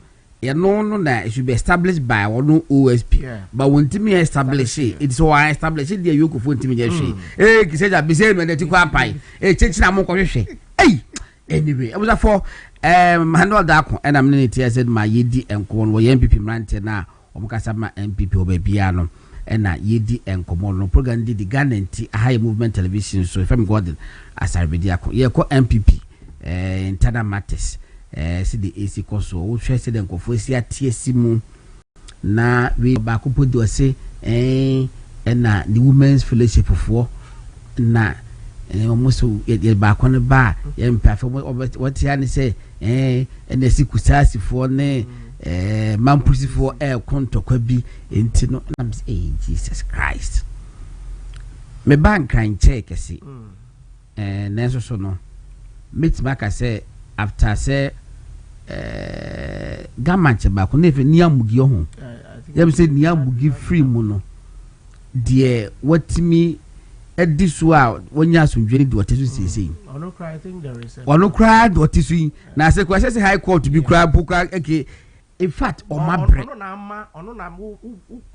No, it should be established by or no OSP. Yeah. But when Timmy establish it, it's so I establish it. The yoke of Timmy. Hey, he said that be saying when they took a pie. Hey, change na mo question. Hey. Anyway, I was for Manuel Dako and I'm in it. I said my yedi and corn were MPP Mante now. Omkasama MPP over piano and na yedi and common program did the Ghanaian high movement television. So if I'm Gordon Asare-Bediako, yeah, call MPP internal matters. See the AC course so share say them for see TSC mu na we back put do say and na the women's fellowship for na almost ye back on the bar yem perfect what he say and the sikusasi for ne man pussy for air conto kwabi enti no am say Jesus Christ me bank kan check see nenso so no meet maka say after say gamanche back on if ni amugi ho yem say ni amugi free mu no de what me this wow when you ask me do what is say ono cry I think there is ono cry what is we na say question say high court to be cry buka okay in fact on my bread ono na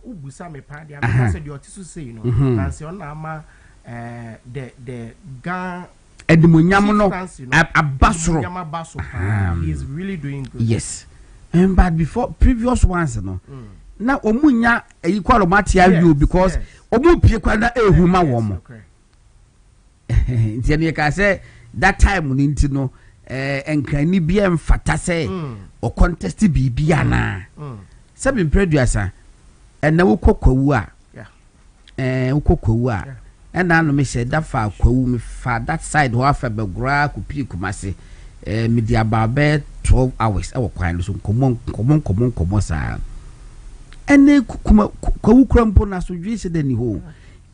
ubusa me pa dia me say the otisu say you know na say ono na ma the gan edmunyam no abasoro he is really doing good. Yes, and but before previous ones no na omunya equal matia you because omu pie kwa na ehuma wo mo nti ne ka say that time ni nti no enkrani bia mfata say o contest bibia na sabi producer na wo kokwawu a wo kokwawu a na no me she da fa kwawu me fa that side ho afa begra ku pie kumase media babe 12 hours e wo kwan so komo sa ene kwawu krampo na so dwi se dani ho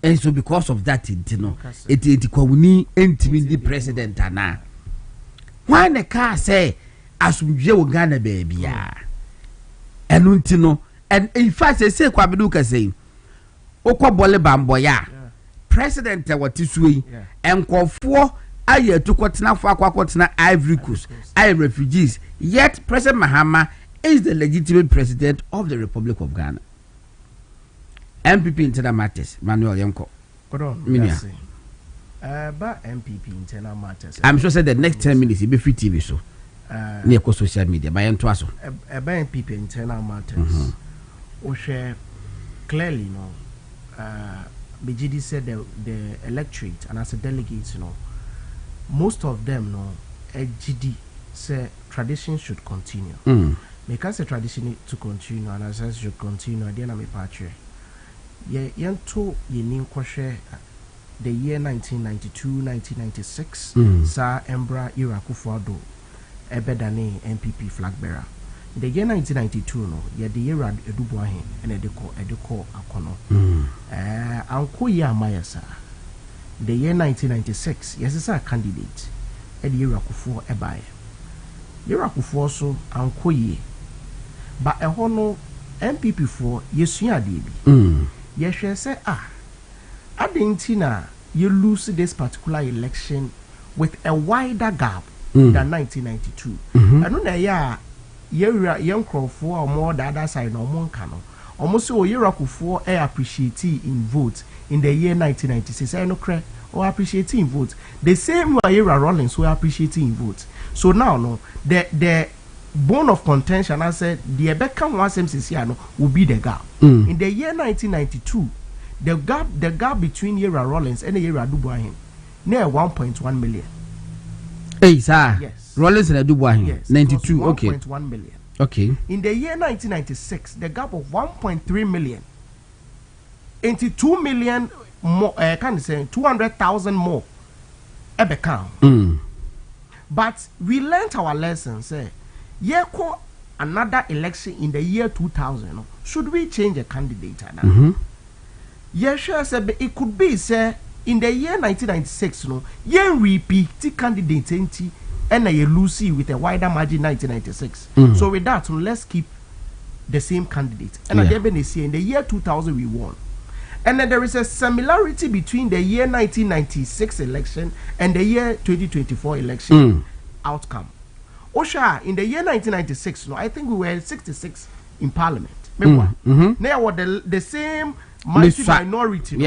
and so because of that you know it kwawuni entimi the president ana why ne ka say asumdwe wo Ghana baabia enu ntino and in fact say kwabedu ka say okobole bamboya president watisuyi enkofo aye tukotena fo akwakotena Ivory Coast ay refugees yet President Mahama is the legitimate president of the Republic of Ghana. MPP internal matters Manuel Yanko. Minia. But MPP internal matters. I'm sure said the next 10 minutes it be free TV so. Near social media by Entwaso. About MPP internal matters. We share clearly no BGD said the electorate and as a delegate, you know, most of them know GD say tradition should continue. Because the tradition to continue and as should continue, then I'm a patria. Yanto yenin kwashe the year 1992-1996 Sir Embra Irakufuado ebedane MPP flag bearer. The year 1992 no ye the year edubuahin and edeko akono anko ye amayasa the year 1996 yes is a candidate e the Irakufuo ebaye Irakufuo so anko ye ba eho no MPP for yesua de bi ye hwe say adentina you lose this particular election with a wider gap than 1992 anu na ya yenkrofo more the other side no monka no almost so Irakufuo appreciate in vote in the year 1996 I no cre or appreciate in vote the same way Ira Rollins who appreciate in vote. So now no the bone of contention I said the Ebeka one will be the gap in the year 1992 the gap between Ira Rollins and Ira Dubois near 1.1 million. Hey, sir. Yes. Rollins and Dubois. Yes. 92. Okay. 1.1 million. Okay. In the year 1996, the gap of 1.3 million into 2 million more, can you say 200,000 more ebe count. But we learned our lesson. Say, another election in the year 2000. Should we change a candidate now? Yes, sure. Say it could be say in the year 1996. No, repeat the candidate and you lose with a wider margin 1996. So with that, let's keep the same candidate. And again, in the year 2000 we won. And then there is a similarity between the year 1996 election and the year 2024 election outcome. Osha, in the year 1996, no, I think we were 66 in parliament. Now what the same minority in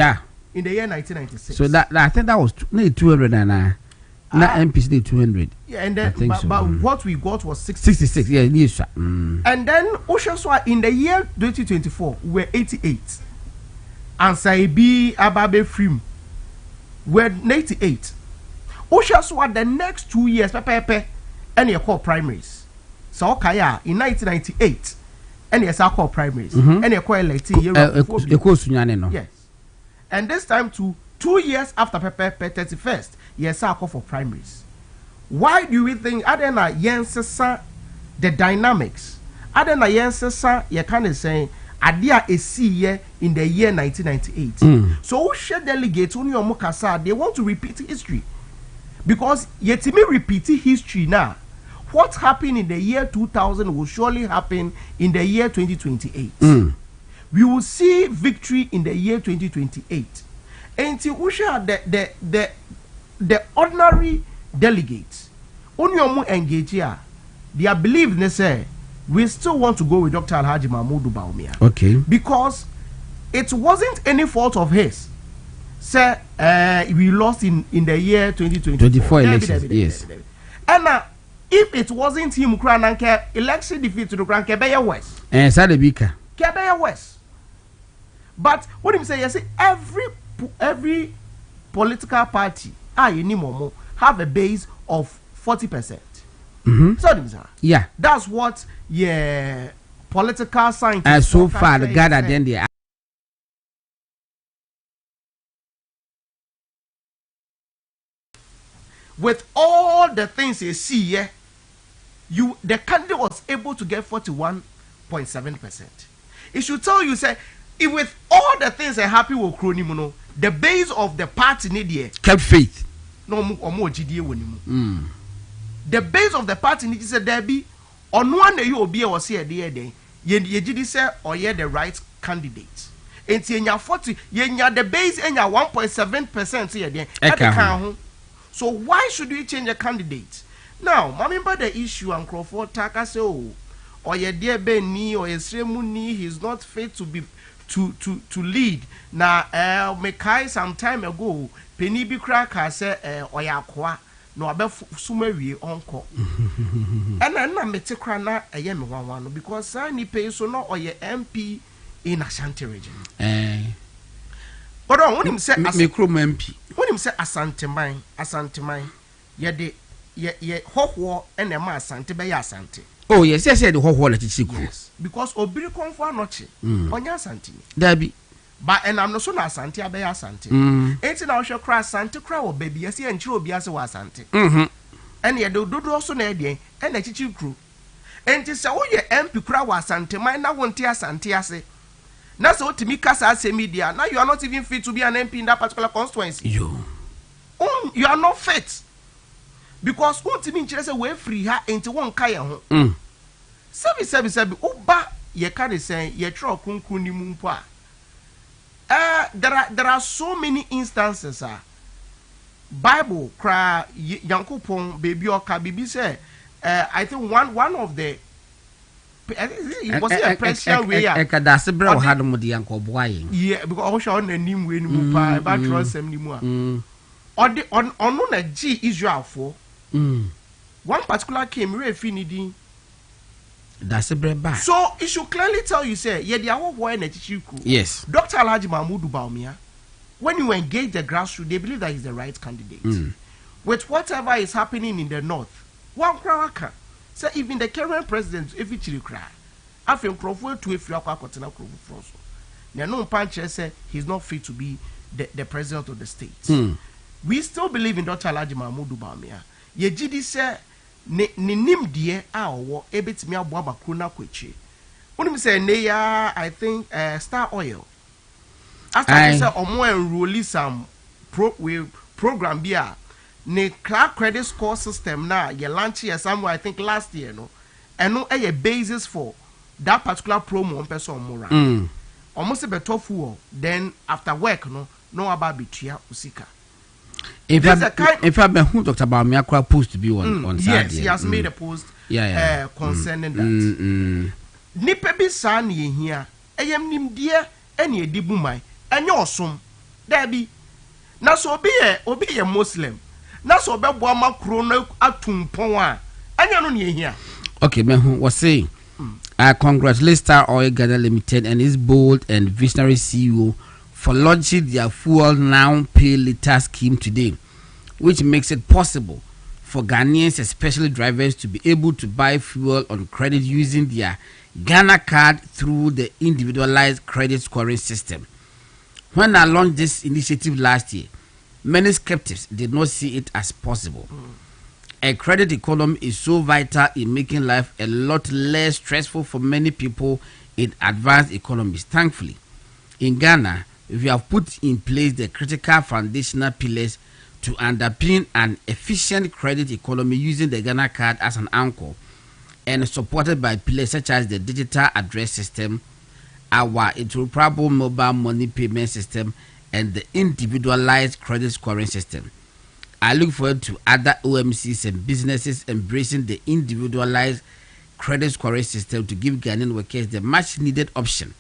the year 1996. So that I think that was 200 and MPs 200. Yeah, and then but what we got was 66. Yeah, yes. And then Osha, in the year 2024 we were 88. And Saibi Ababe Frim were 98. Osha the next 2 years, and you call primaries. So Kaya in 1998, and yes, I call primaries, and you call elected. Yes, and this time to 2 years after 31st, yes, I call for primaries. Why do we think Adena Yensesa the dynamics? Adena Yensesa, you can't say. Adia year in the year 1998. So share delegates on your Mukasa, they want to repeat history. Because yet me repeat history now. What happened in the year 2000 will surely happen in the year 2028. We will see victory in the year 2028. And to share the ordinary delegates on your engage here, they believe they say we still want to go with Dr. Alhaji Mahmoud Bawumia. Okay. Because it wasn't any fault of his. Sir, we lost in the year 2024 elections. Yes. And if it wasn't him, election defeat to the Grand Kebeya West. And Asare-Bediako. Kebeya West. But what him say, you see, every political party, have a base of 40%. So, yeah, that's what political scientists. And so far, the guy at the end, with all the things you see, the candidate was able to get 41.7%. It should tell you, say, if with all the things that happen with Kronimuno, the base of the party need kept faith. No more GDA. The base of the party needs a Debbie on one you will be or see a day. Ye did say or ye the right candidate. And see your 40, the base and your 1.7% here. So why should we change a candidate? Now, I remember the issue and Crawford Taka say, oh, or ye dear Benny or ye Sremuni, he's not fit to be to lead. Now, Mekai some time ago, Penny be cracker say or ya kwa. No, I bet Sumery uncle. And I'm a tekrana a yem one because I need pay so not or your MP in Ashanti region. But I want him say MP. When him say Asante mine, ye hot war and a mass Asante by Asante. Oh, yes, the hot war at yes, because Obiri Confa Noche on Yasanti. Debbie. But and I'm not so Asante Abe Asante. Ain't now shall cry Santa Crow, baby, yes, and Joe Biasa was Asante. And yet do also near and a chichi crew. And it's all your MP Crow Asante, mine now won't tear Santiase. Now so to me, Casa say media. Now you are not even fit to be an MP in that particular constituency. You are not fit. Because one to me just away free her into one kaya. Sebi, Oba, ye can't say, ye tro kunkuni mumpa. There are so many instances. Bible cry Yankupon baby or Kabibi say. I think one of the it was a pressure way. That's bro had the uncle boy. Yeah, because I on the name when you about trust anymore. On a G Israel for one particular came refinity. That's a bread back. So it should clearly tell you, say, yeah, the hour boy and you. Yes. Dr. Alhaji Mahmoud Bawumia. when you engage the grassroots, they believe that he's the right candidate. With whatever is happening in the north, one crowd so even the current president, if it's cry, I feel Crawford to if you are Cotton Crawford. No punch say he's not fit to be the president of the state. We still believe in Dr. Alhaji Mahmoud Bawumia. Ye gidi say ne nim die a wo ebetimi abo abakro na kwachi. When me say ne ya I think Star Oil. After say omo enroll some program bia ne credit score system na ye launch here somewhere I think last year no. And no a basis for that particular promo on person omo almost a better fool. Then after work no about betia usika. In fact, who Dr. Bawumia post to be on Saturday. Yes, he has made a post concerning that. Nipa bi sa na here. Eyem nim die ene edibu mai. Enye osom. There be. Na so obi ye Muslim. Na so be bo amakro na atumpon a. Enye no ne here. Okay, man, was saying I congratulate Star Oil Ghana Limited and its bold and visionary CEO for launching their fuel now pay later scheme today, which makes it possible for Ghanaians, especially drivers, to be able to buy fuel on credit using their Ghana card through the individualized credit scoring system. When I launched this initiative last year, many skeptics did not see it as possible. A credit economy is so vital in making life a lot less stressful for many people in advanced economies. Thankfully, in Ghana, we have put in place the critical foundational pillars to underpin an efficient credit economy using the Ghana card as an anchor and supported by pillars such as the digital address system, our interoperable mobile money payment system, and the individualized credit scoring system. I look forward to other OMCs and businesses embracing the individualized credit scoring system to give Ghanaian workers the much needed option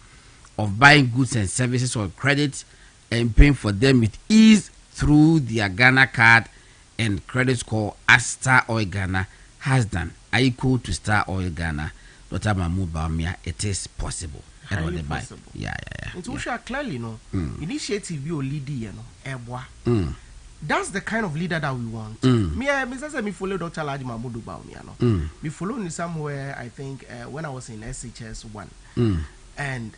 of buying goods and services on credit and paying for them with ease through their Ghana card and credit score as Star Oil Ghana has done. I equal to Star Oil Ghana. Dr. Mahmoud Bawumia, it is possible. Highly possible. Yeah. It's also clearly initiative you lead that's the kind of leader that we want. Me follow Dr. Alhaji Mahmoud Bawumia. Me follow him somewhere I think when I was in SHS 1. And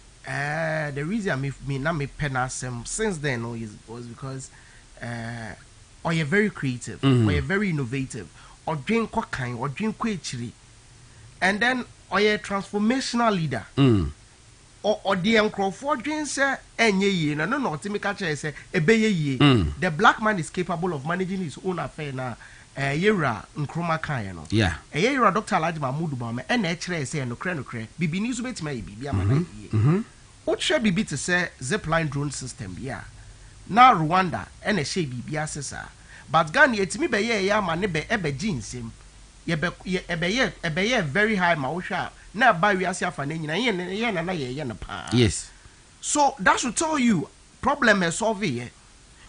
the reason me pen since then was because or you're very creative, or you're very innovative, or drink kind, or drink quachiri, and then or you're a transformational leader. Or the Crawford say enye no Timika say ebeye the black man is capable of managing his own affair na yera nkroma kan no yera Dr. Alhaji Mahmoud Bawumia and chere say no kre bibi ni so betima bibi amana ye o chere bibi to say zipline drone system bia na Rwanda and she bibi asesa but Ghana yetimi be ye ya ma ne be jinsem ye very high ma wo hwa na ba wi ase afa na nyina ye na ye na pa. Yes, so that should tell you problem is solved here.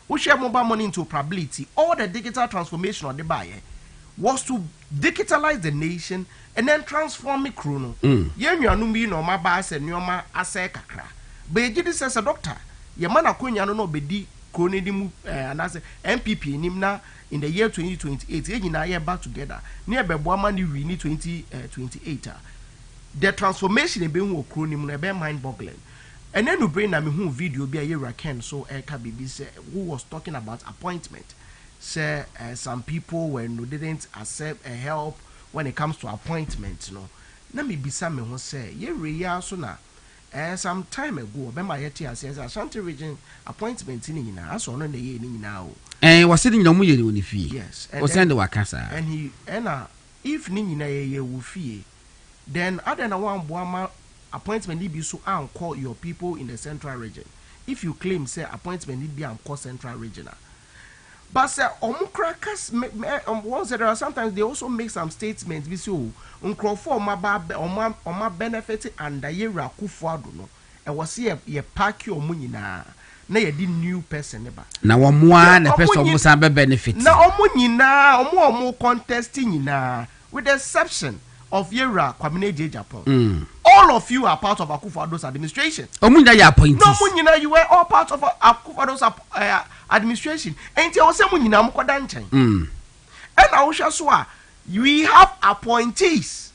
We share mobile money into probability. All the digital transformation of the buyer was to digitalize the nation and then transform it chrono. Ye nunu mi no ma ba se nyoma ase kakra but ye gidi says a doctor ye man akonya no bedi chrono di mu anase MPP nim na in the year 2028 ye nyina ye back together near bebo amani we ni 2028 the transformation ebe hu okro nim na ebe mind boggling. And then you bring na me hu video bi a Ken so KBB say who was talking about appointment. Say some people when didn't accept help when it comes to appointment, na me bisa me ho say ye so na some time ago be my yeti says Ashanti region appointment ni nyina aso no na ye ni nyina o was sitting no mu ye ni fi. Yes, and send the wakasa and he if ni nyina ye wo fie then other than one boama appointment need be so and call your people in the central region. If you claim say appointment need be and call central regional. But say crackers once there are sometimes they also make some statements we say for my benefit and the year Akufo-Addo no and was here ye pack your money na ye di new person neba. Na one na person almost benefit. Na omo nyina omo contesting nyina with the exception of Yera Kwamine J. Japan. All of you are part of Akufo-Addo's administration. Omunya ya appointees. No, Munyina, you were all part of Akufo-Addo's administration. And you also Munyina Mukodanchen. And I will show we have appointees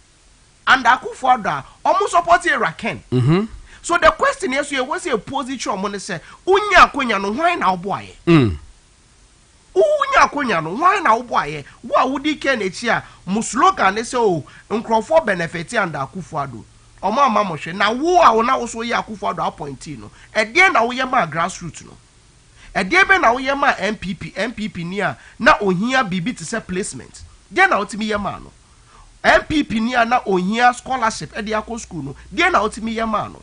and Akufo-Addo almost supporting Raken. So the question is, you was a position on say, Unya Kunya no why now boy? Unya Kunya no why now boy? What would he can it here? Musloka and so uncrow benefit and Akufo-Addo. Oma mamoshe na wo a wona wo so ye Akufo-Addo appointee no. E dey na wo ye ma grassroots no. E dey be na wo ye ma MPP ni a na ohia bibi to say placement. Dey na otimi ye ma no. MPP ni a na ohia scholarship e dey akọ school no. Dey na otimi ye ma no.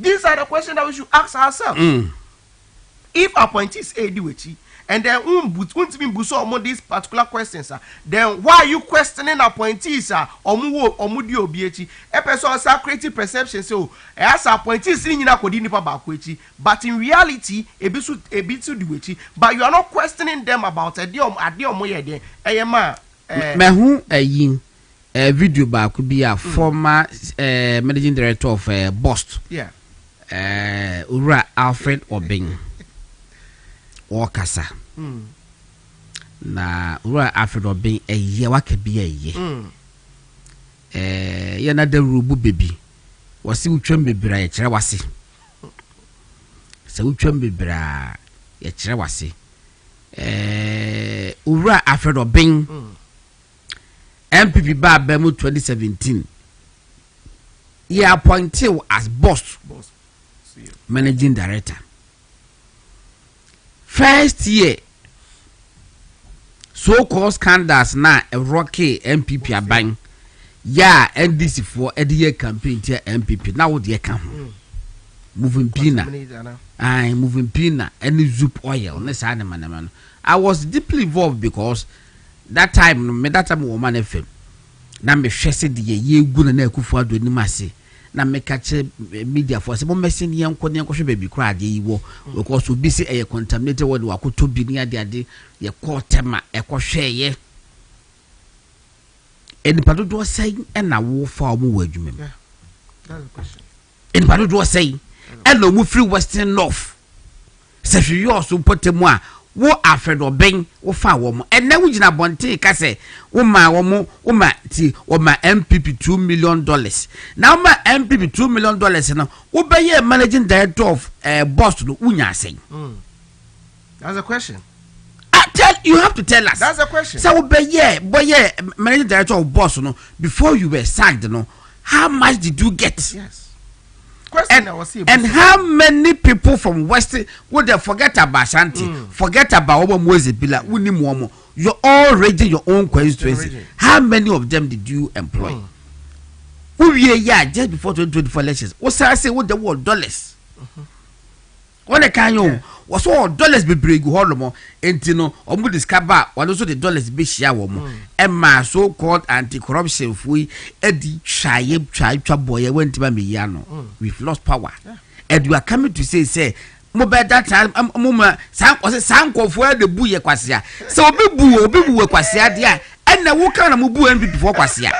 These are the questions that we should ask ourselves. If appointees ADWT and then on these particular questions, then why are you questioning appointees? Omudi obieti. A person has creative perception. So as appointees in but in reality, a bit to do it. But you are not questioning them about a deal. Mehu a video back could be a former managing director of Bost. Yeah. Ura Alfred Obeng Wakasa. Na Ura Alfred Obeng a ye wake be a ye. Yana de rubu baby. Wasi uchembe bra ye wasi. Se uchembe bra ye wasi. Ura Alfred Obeng MPP ba bemu 2017. He appointed as boss. Managing director. First year, so-called scandals now a rocky MPP are buying. Yeah, NDC for a year campaign to MPP. Now what they come? Moving pina. I moving pina and zoop oil. I was deeply involved because that time woman FM. Na me hwese de ye gu na Akufo-Addo ni mase. Na me catch media for say mo messing ye nko ne nko baby kra ade yi wo because obi say e contaminated word wakoto bi ni ade ye call tema e ko hwe ye eni pado do say e na wo fa omo wa adwuma Yeah, that's the question. Eni pado do say e na mo free Western North se hwe yo so potemu a wo Alfred Obeng wo fa wo mo ene wo gina bonte ka se wo ma MPP $2 million now ma MPP $2 million no wo be ye managing director of Boss no unya sen. That's a question. You have to tell us. That's a question. So be ye managing director of Boss no before you were sacked no how much did you get? Yes. Question and how many people from Western would they forget about Shanti, forget about Obo Moses Bila, Unimomo? You're all raising your own constituency. How many of them did you employ? Just before 2024 elections. What's I say with the word dollars? When I can you was all dollars be bring holomo entino omu discover one also the dollars be share womo emma so called anti-corruption fui edi try boy went to me yano. We've lost power. And you are coming to say mo be that time mama sanko for the buye kwasia so obi bu kwasia dia and na wo kan na mo bu NPP before kwasia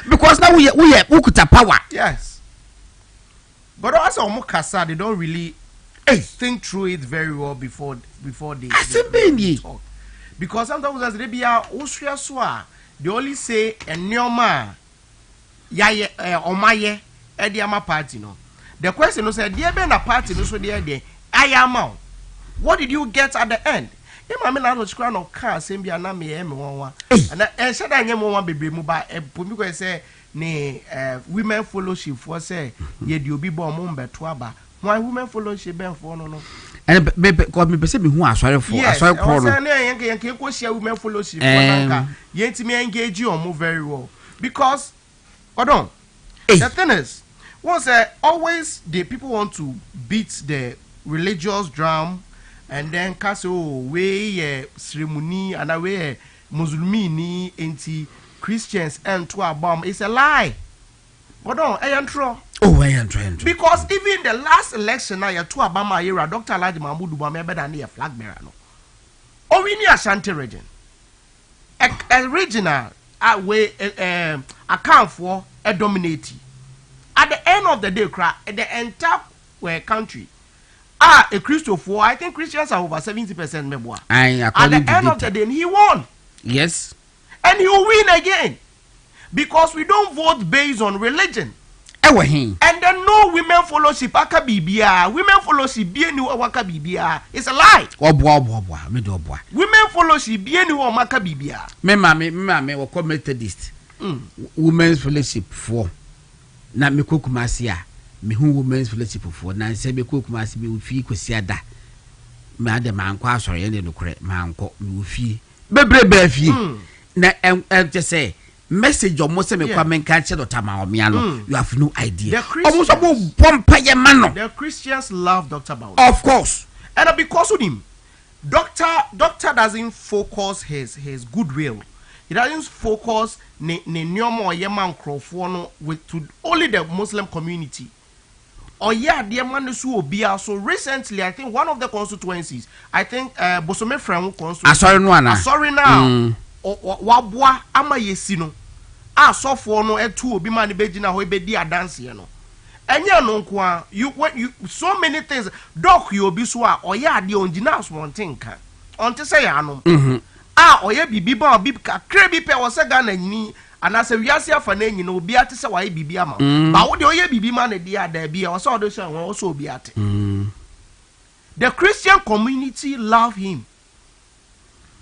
because now we kuta power. Yes, but also omo kasa they don't really think through it very well before they talk. Because sometimes they be Austria swa they only say enyoma ya omaye ediama party no. The question is there be na party no so there ayama. What did you get at the end? I mean, I was crying of car same be na me one and said I am one baby mu ba pumi say ne women fellowship for say ye di obi bo mo mbeto aba. Why women fellowship ben for no and God me say me hu asore for asore call no yanke ko share women fellowship for nanka yentimi engage on very well because pardon the thing is once always the people want to beat the religious drum and then kaso we ceremony and we Muslimi ni anti Christians and to abom. It's a lie. Pardon, because even the last election now, to Obama era, Dr. Alhaji Mahmoud Bawumia better than a flag bearer. No, or we need Ashanti region, a regional we account for a dominate. At the end of the day, the entire country a Christopher. I think Christians are over 70% member. At the end of the day, he won. Yes. And he will win again. Because we don't vote based on religion. And then no women fellowship aka bibia. Women fellowship be ni waka bibia. It's a lie. Women fellowship be ni waka bibia. Me mama we call Methodist. Women's fellowship for. Na me kokumasi a me hu women's fellowship for. Na se me kokumasi me ufi kwesi ada. Me ade manko asore ye no kure manko me ufi. Bebrebe fi. Na just say message or most of me come and catch it or you have no idea. The Christians love Dr. Bao. Of course. And because of him, Doctor doesn't focus his goodwill. He doesn't focus with to only the Muslim community. Or yeah, dear man so recently, I think one of the constituencies, I think Bosome Fremu constituency. Sorry now. Wabwa ama yesino a sofo no etu obi ma ne begina ho ebedi adanse no enye no nko you so many things doc you obi so a oya ade onjina asmontenka onte say ya no a oya bibi ba obi kakra bi pe wo se ga na nyini anase wiase afa na nyina obi ate se wa bibi ama ba wo de oya bibi ma na dia da bi wo so odo so won so obi ate. The Christian community love him.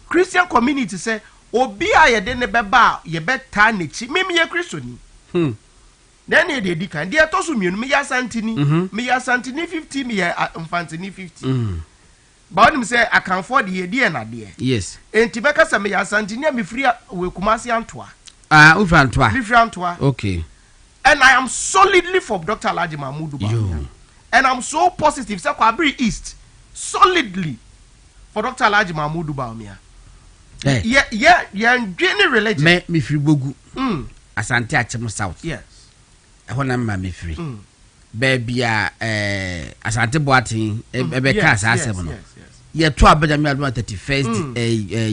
Christian community say obi a ye de ne beba ye beta ne chi me ye kristoni then ye de kan de to so mienu me ya santini 50 me ye infantini 50 ba onim say I can afford ye de na de yes enti beka say me ya santini me free we kumasi antoa antoa okay and I am solidly for Dr. Alhaji Mahmood Bawumia and I'm so positive say Kwabri East solidly for Dr. Alhaji Mahmood Bawumia. Yeah, any religion. Me free bogu. Asante Achemu South. Yes. Ehona ma me free. Baby Asante Boatin ebe ka asem no. Ye to abadami adwa 31st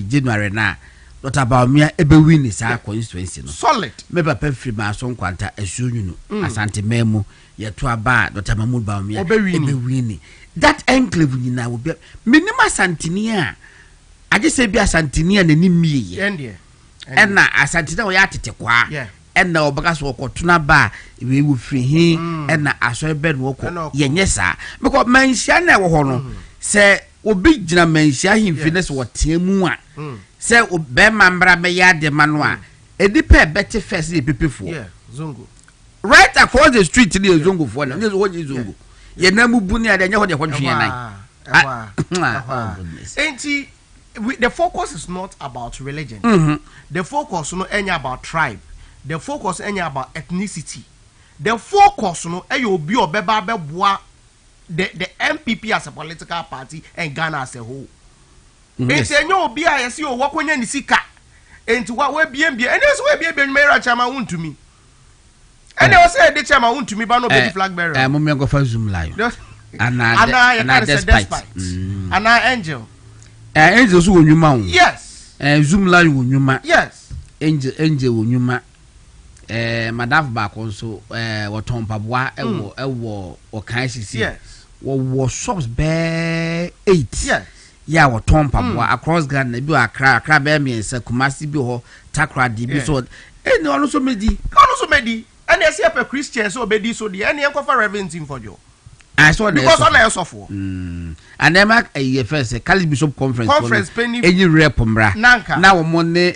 January na. Dr. Bawumia ebe win sa constituency no. Solid. Me papa free ma so nkwanta asunyunu. Asante memu ye to aba Dr. Mahmood Bawumia ebe win. That enclave nyina wo be minima santini a I just say be a Santini and me. And now as Santina we are to take qua. And now because we go to ba we will free him and now as a bed walk. Yes, sir. Because mention our honor. Say, O big Jina mention him finish what Timua. Say, O Bemambra Maya de Manoa. A deeper better face people for. Zungu. Right across the street to the Zungu for them. This is what is Zungu. You never bunya than you what country ain't he? The focus is not about religion. The focus no any about tribe. The focus any about ethnicity. The focus no you be obeba beboa the MPP as a political party and Ghana as a whole. It's a no be I see o wakonya ni sika. Into what we be and this way be mera chama won to me. And they say the chama won to me but no be flag bearer. I'm go for Zoom live. Anna despite. Anna Angel. Angels who you mount. Yes. Zoom line will you ma. Yes. Angel will you ma. Madame back also, what Tom Pabwa, or Kaisi. Yes. What shops bear 8. Yes. Yeah, what Tom Pabwa across Ghana, do a crab and Kumasi Biho, Takra DB so. And also medi. And they say a Christian so be so the any uncle for revenue for you. I saw because on I suffer. And then a first a Cali Bishop conference penny any rep Nanka. Now Monday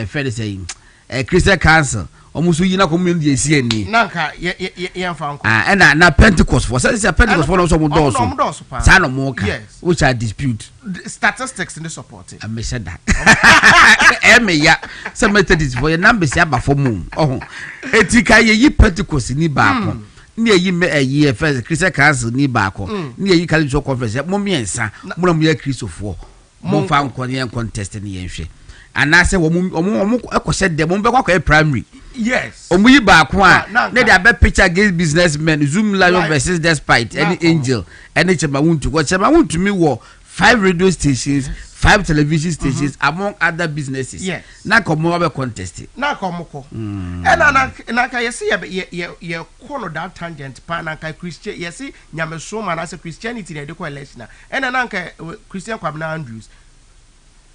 fair saying a Christian council almost you know community CNE Nanka ye found and now Pentecost for such a Pentecost for some doors son of more yes which I dispute statistics in the support I may say that ya some Methodist for your numbers for moon oh etika ye Pentecost ni back near ye me a year first Christian council ni back near ye Cali Bishop conference momiensa mo Christopher mo found contest in the and I said, I said, the Mumbai primary. Yes. We back one. Let a better picture against businessmen, Zoom live versus despite any angel, and it's about to watch. I want to me war 5 radio stations, 5 television stations among other businesses. Yes. Na komo be contest. Na komoko. And na ka yesi ye kono that tangent pa na ka Christian yesi nyameso man as Christianity na de ko election. And na ka Christian Kwabena Andrews.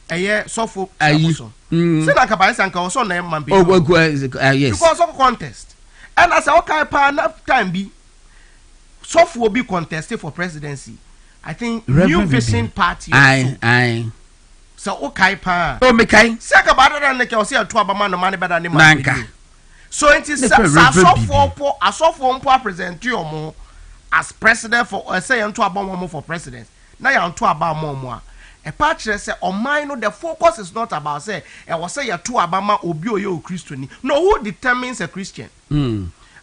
Eye sofo abuso. Se na ka ba sanka oso na man be. Yes. Because of contest. And as a okay pa na time be sofo will be contested for presidency. I think New Vision Party. Aye. So okay pa. Oh me kai. Seka better than the Kelsey to Abama no money better than Nanka. So it is asofo mpo present you more as president for say to Abama for president. Now you to Abama more. A part say on mine no the focus is not about say I was say you to Abama obi oyo Christian. No, who determines a Christian?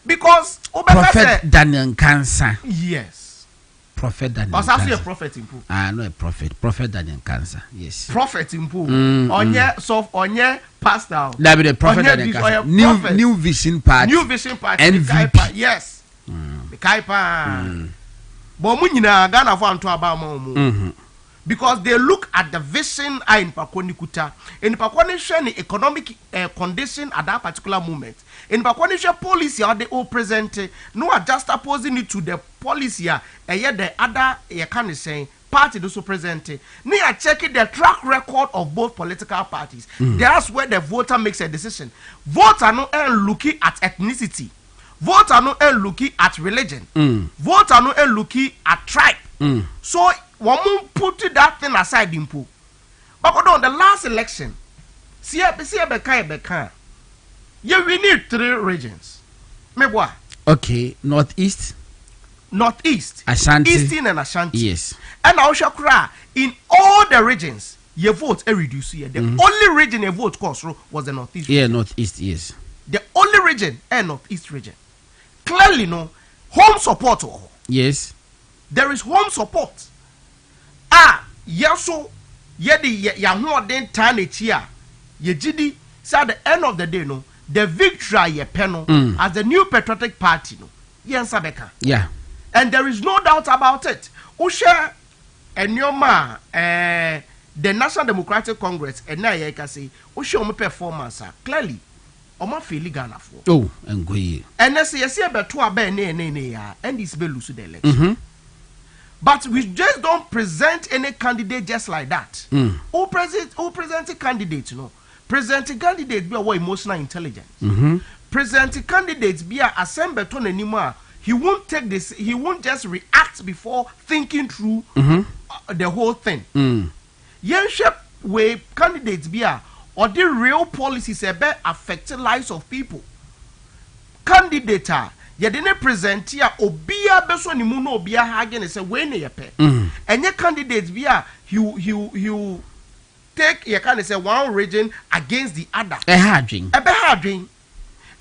Because Prophet Daniel Cancer. Yes. Prophet Daniel. Was actually a prophet in Poo. No, a prophet. Prophet Daniel Cancer. Yes. Prophet in Poo. Onye pastor. That be the prophet Daniel Cancer. New Vision Party. New Vision Party. MVP. Yes. The Kaipa. But munyina Ghana for anto aba because they look at the vision in Pakoni Kuta. In Pakoni share the economic condition at that particular moment. In Pakoni share policy are they all present. No, just opposing it to the policy. Yet the other you can say party also present. They are checking the track record of both political parties. That's where the voter makes a decision. Voter are not looking at ethnicity. Voter are not looking at religion. Voter are not looking at tribe. So one put that thing aside in pool. But on the last election, see Beka. Yeah, we need 3 regions. Maybe okay, Northeast, Ashanti, Eastern and Ashanti. Yes. And Aushakra in all the regions, your vote are reduced here. The only region your vote cost was the Northeast. Yeah, Northeast, yes. The only region and Northeast region. Clearly, no home support. Yes. There is home support. Yeso yedi ya den tane chia ye gidi say at the end of the day no the victory ye peno as the new patriotic party no yensa beka. Yeah. And there is no doubt about it. Usha enyoma the National Democratic Congress and na ye ka say usha omo performance clearly omo feel Ghana for. Oh, ngoyi. And say yesi beto aba ne ya and this be lose the election. But we just don't present any candidate just like that. Who present a candidate, you know? Present a candidate be a emotional intelligence. Present a candidate be a assemble ton anymore. He won't take this, he won't just react before thinking through the whole thing. Yen shape way candidates be a or the real policies about affect lives of people. Candidate ye didn't present here obia beso ni mu no obia ha again say we na ye pe enye candidates be a you take ye can say one region against the other e ha adwen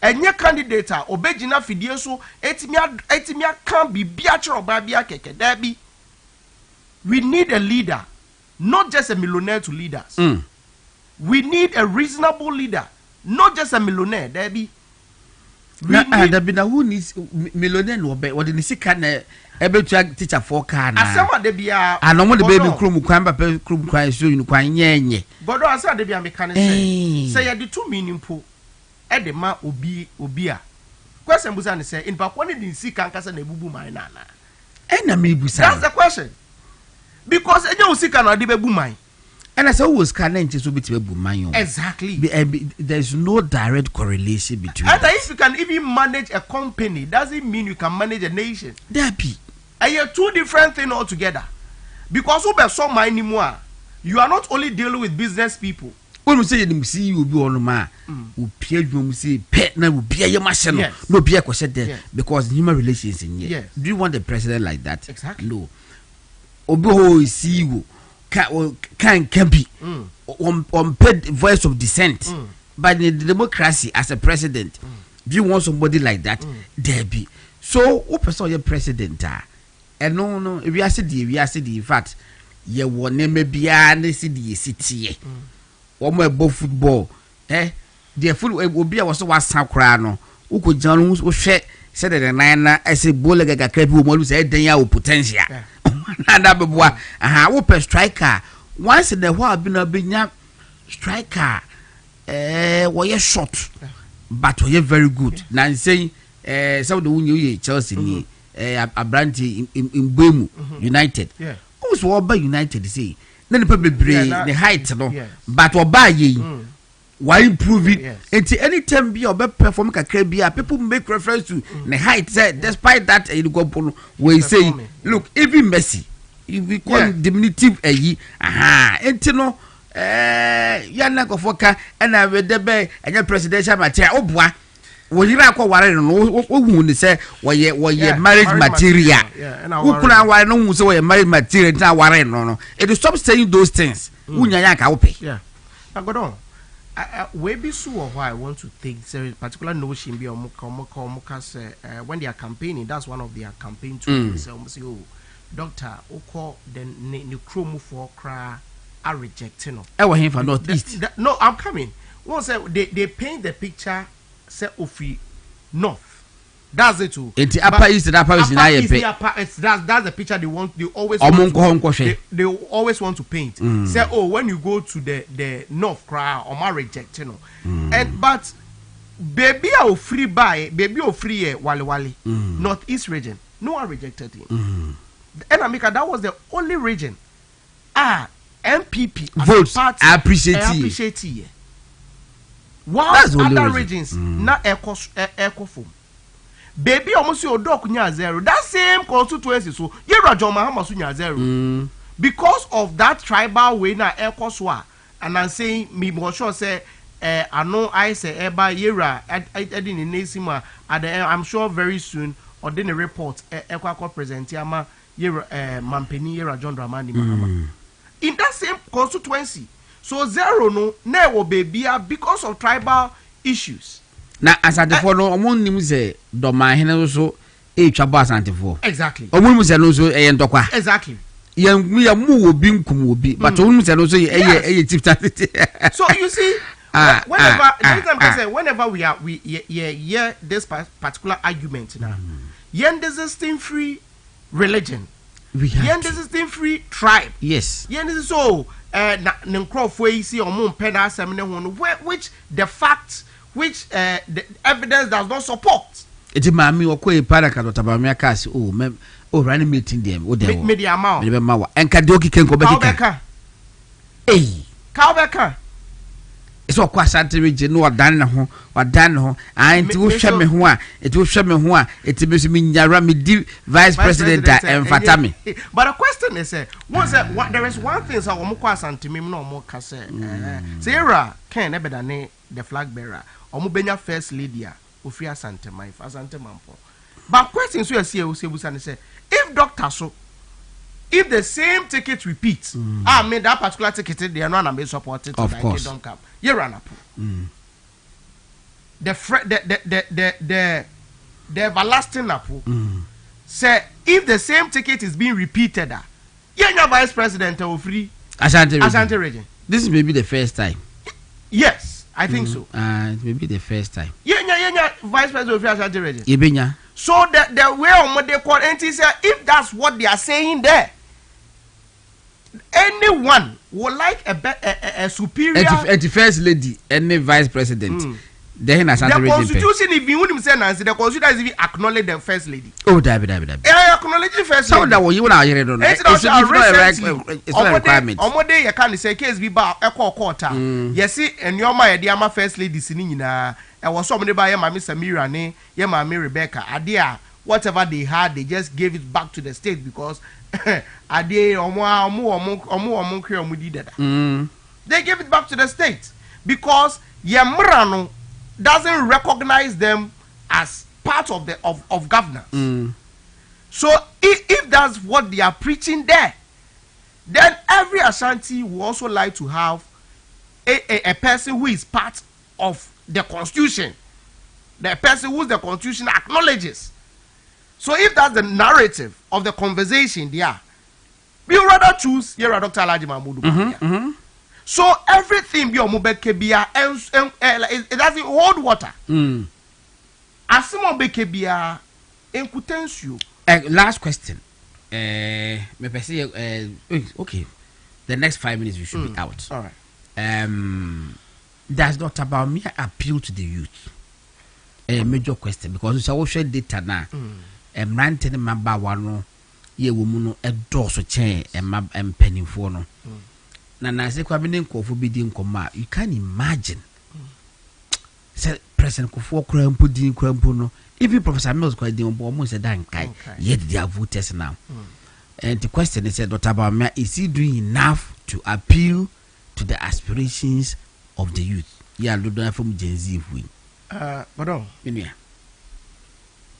enye candidate a obegina fidie so etimia kan bibia chiro ba bia keke da bi. We need a leader, not just a millionaire to lead us. We need a reasonable leader, not just a millionaire da bi. Who needs millionaire no be what the sika na ebe teacher for car na asema de bia anomo de baby krum kwan ba krum kwan so yin kwan nyenye godo asema de bia meka ne say the 2 million po e de ma obi a question busa ne say in pa kwani din sika nkasa na ebubu man na na me busa. That's the question, because enye sika na de bebu man. And I said, who was canning to be man? Exactly. There's no direct correlation between. And if you can even manage a company, doesn't mean you can manage a nation. There be. And you're 2 different things altogether. Because who so money anymore, you are not only dealing with business people. When we say you see you be on ma, you peer you say pet na you be your machine. No be a question there because human relations in here. Do you want the president like that? Exactly. No. Obo see you. Can be on paid voice of dissent, but in the democracy as a president, do you want somebody like that? There be. So, what person your president? And no, if we are the in fact, you will never be a city. One more about football, the food will be also was some crown. Who could John who said that the nine as a bull like a crab who said they are potential. And who per striker once in a while been a binya striker were short but were very good now saying some of the one Chelsea ni a brand in Bemu United who's what United say then the the height no but what buy ye why improve it until any time be or perform kakra people make reference to the height despite that we say look even Messi we call diminutive until no yana kofoka and I read the bay and your presidential material obwa we akọ ware no wo ni say we marriage material who could ware no say we marriage material ta ware no it stop saying those things unya ya ka wo pe I go on we be so why I want to take serious particular notion be when they are campaigning that's one of their campaign tools say oh doctor oko then the chrome for cry are rejecting no e wa him for northeast no I'm coming one say they paint the picture say ofi north that's it too it's upper east na that's the picture they always want to paint say oh when you go to the north cry or ma rejecting no and but baby o free wale northeast region no one rejected him and America that was the only region MPP votes appreciate it. While other regions not echo form. Baby almost your dog nya zero. That same constituency so Yera John Mahama nya zero. Because of that tribal way na echo swa and I'm saying me more sure say I know I say eba Yera in Nesima I'm sure very soon or then a report echo present yama Yera Mampeni Yera John Dramani Mahama. In that same constituency. So zero no never baby because of tribal issues. Na asantefo no omo nim se do ma hene so e twa bo asantefo. Exactly. Omo nim se no so e ntokwa. Exactly. Ya mu obi nkum obi but omo nim se no so e chief tactic. So you see whenever we hear this particular argument now. Yen desisting free religion. Yen desisting free tribe. Yes. Yen is so which the facts which the evidence does not support. It's mami okwe para ka dota ba me aka si running meeting them o dem media ma me ma wa enka de oki kenko bekika ka beka so kwa Asante region no wadan ne ho anti wo hwe me ho a it wo hwe me ho a it be so me nyara me di vice president and fatami. But the question is there is one thing so wo kwa Asante mem no mo ka say Sarah can e beda ne the flag bearer omo benya first lady a ofi Asante man Asante manpo. But question so you say busa ne say if doctor so if the same ticket repeats, I made that particular ticket, they are not be supported. Of course, don't come. You run up. The everlasting apple. Say if the same ticket is being repeated, you're vice president of free Asante region. This is maybe the first time. Yes, I think so. It may be the first time. Yeah, vice president of Asante region. Ibenya. So the way on they call NT say if that's what they are saying there. Anyone would like a superior and the first lady any vice president then the constitution if you wouldn't say Nancy the constitution is even acknowledge the first lady David acknowledge the first lady that you want to know it's not a requirement omode you can say case be ba echo court yes see and your my dear first lady sini nyina e was somebody by my Miss Samira ne your mommy Rebecca adia whatever they had they just gave it back to the state because they gave it back to the state because Yamrano doesn't recognize them as part of the of governance. So if that's what they are preaching there, then every Ashanti will also like to have a person who is part of the constitution, the person who the constitution acknowledges. So if that's the narrative of the conversation there, we rather choose here Dr. Alhaji Mahmoud. So everything be omubekebia it doesn't hold water. Asimo bekebia enkutensu. Last question. Me pese okay. the next 5 minutes we should be out. All right. That's not about me appeal to the youth. A major question because it's our share data now. Ranting member one ye woman a door so chain and penny for no. Now, I say, Quabining Kofu Koma, you can imagine. Say, President Kofu Crampo Dean Crampono, if Professor Mills quite the almost a dang kai, yet they are voters now. And the question is, Dr. Bama, is he doing enough to appeal to the aspirations of the youth? Yeah, Ludo from Gen Z if we. But yeah.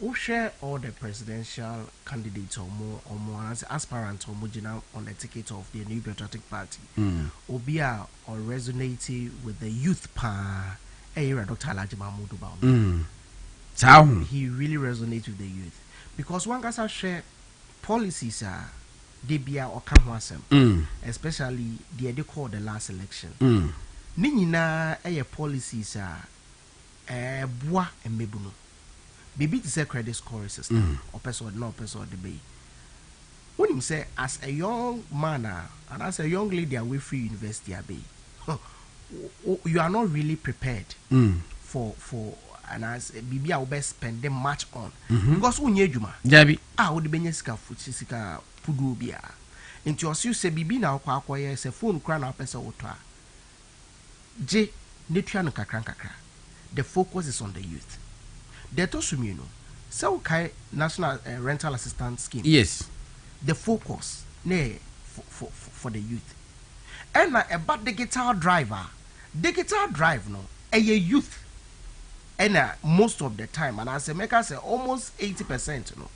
Who share all the presidential candidates or more as aspirants or marginal on the ticket of the New Patriotic Party? Obia or resonate with the youth pa Dr. Alhaji Mahmoud Bawumia. He really resonates with the youth because one guy's share policies are debia or kamwasem, especially the they call the last election. Nina policies are bois and mebuno. Bibi to say credit scoring system or person no person the bay. When him say as a young man and as a young lady away free university bay, you are not really prepared for and as Bibi I will best spend them much on because when you juma Jabi would be sika fuchisika pudu bia into your say Bibi now kwa say phone crown up person wotwa J netua no kakra the focus is on the youth. The Tosumino, so kai national rental assistance scheme. Yes, the focus for the youth. And about the guitar drive no, a youth. And most of the time, and as a maker say almost 80%, no,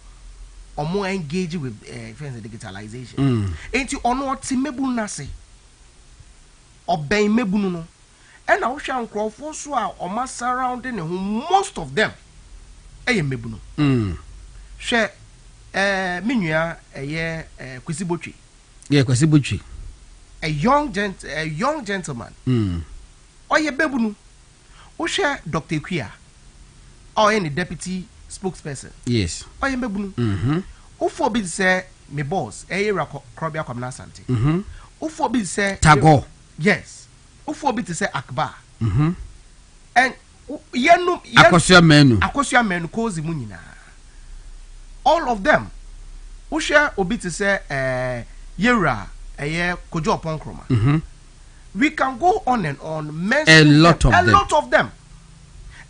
or more engaged with digitalization. Ain't you on what mebu nasi? Obey mebu no. And I wish I'm crawford so or my surrounding most of them. Mebuno. Share Minya Kwisibochi. Yeah, Kwisibochi. A young gentleman. Oye Bebunu. O share Dr. Kuya. Or any deputy spokesperson. Yes. Oye Bebunu. O forbid say me boss, Krobia Komna Santi. O forbid say Tago. Yes. O forbid to say Akbar. And Akosua menu kozi munina. All of them. Usha obi to say Yera Kojo Ponkroma. We can go on and on a lot of them.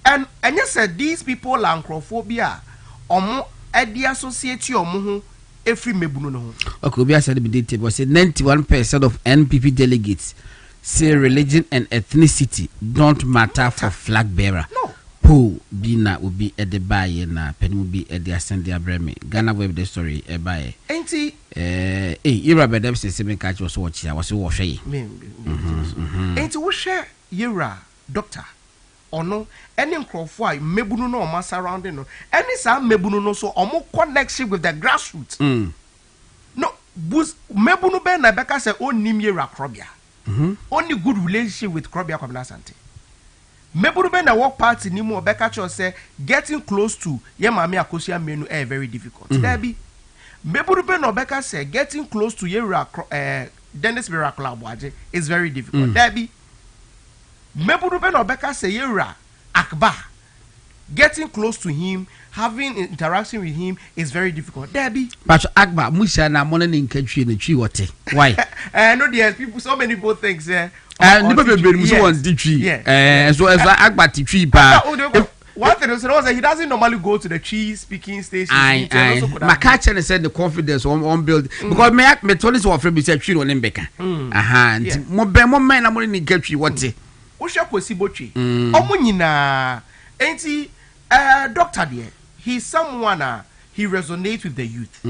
And you said these people are anchrophobia or the associate you or every mebuno. Okay, we said the was 91% of NPP delegates say religion and ethnicity don't matter for flag bearer. No. Po Bina will be at the buy na Penny will be at the ascend their breme. Ghana web the story a buy. Ain't he? Ira Bedem says seven catch was watching. I was watching. Ain't he share Ira doctor or no? Any crowfly mebuno no mass surrounding no. Any some mebuno no so or more connection with the grassroots. No, boost mebuno ben Rebecca say own name Ira Krobia. Only good relationship with Krobia Komnasante. Meburube na work party ni mo Beka Cho say getting close to Yemami Akosia Menu very difficult. Debbie Meburube no Beka say getting close to Yera Dennis Miracle Abwaje is very difficult. Debbie Meburube no Beka say Yera Akbar getting close to him, having interaction with him is very difficult. Debbie but Akbar Musha na money in country in the tree what why? No, there's people, so many people think say and the baby so on the tree. So as Akbar the tree one thing is he doesn't normally go to the tree speaking station. My catcher said the confidence on build because me told us offer me say tree on Mbeka. More men am money in country what Osha Kwesibochi. Omo nyina enti doctor there. He's someone he resonates with the youth.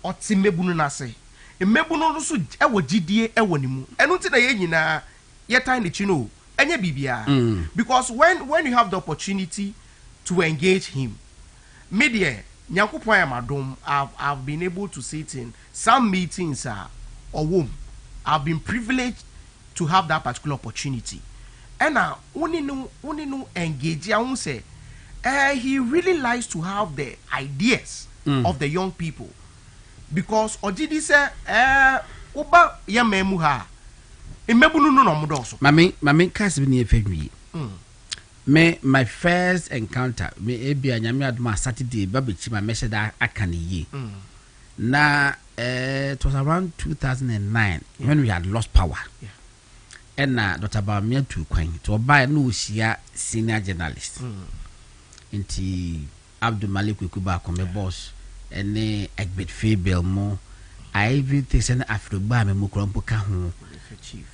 Oti mebunu na say. Mebunu no so ewo gidie ewo nimu. Enu ti na ye nyina ye time the chino enye bibia. Because when you have the opportunity to engage him, media nyankopon amadom I've been able to sit in some meetings or womb. I've been privileged to have that particular opportunity. And now only no engage I won't say he really likes to have the ideas of the young people. Because Ojidi say Oba ya memu ha. Imebunu no no modoso. Mami kasi bi ni efedwi. My first encounter me ebi anyame aduma Saturday babechi ma message that akane ye. Na it was around 2009 when we had lost power. And Dr. Bamia to Queen to buy no shia senior journalist. Inti Abdul Malik Kuba come boss and Egbert Fabel mo. I even think an Afro-Ba me mukrampo ka ho.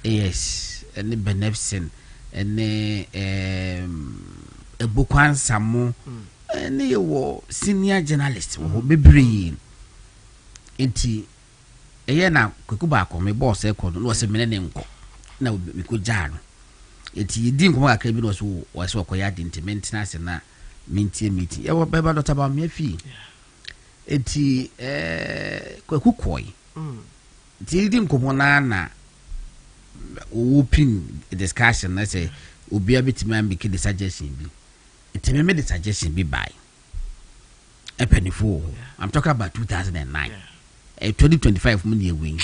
Yes, and the beneficent and a bookwan samo and they senior journalist who be bring inti na Kuba come boss e kono no se menene nko na we ko jano inti di nko aka bi no so wo se okoya di inti maintenance na mintie meeting e wo beba Dr. Bamia fi inti kwakukoi inti di nko na open discussion na say obi abetima make the suggestion bi inti me the suggestion bi by epenifo I'm talking about 2009 2025 mun ye win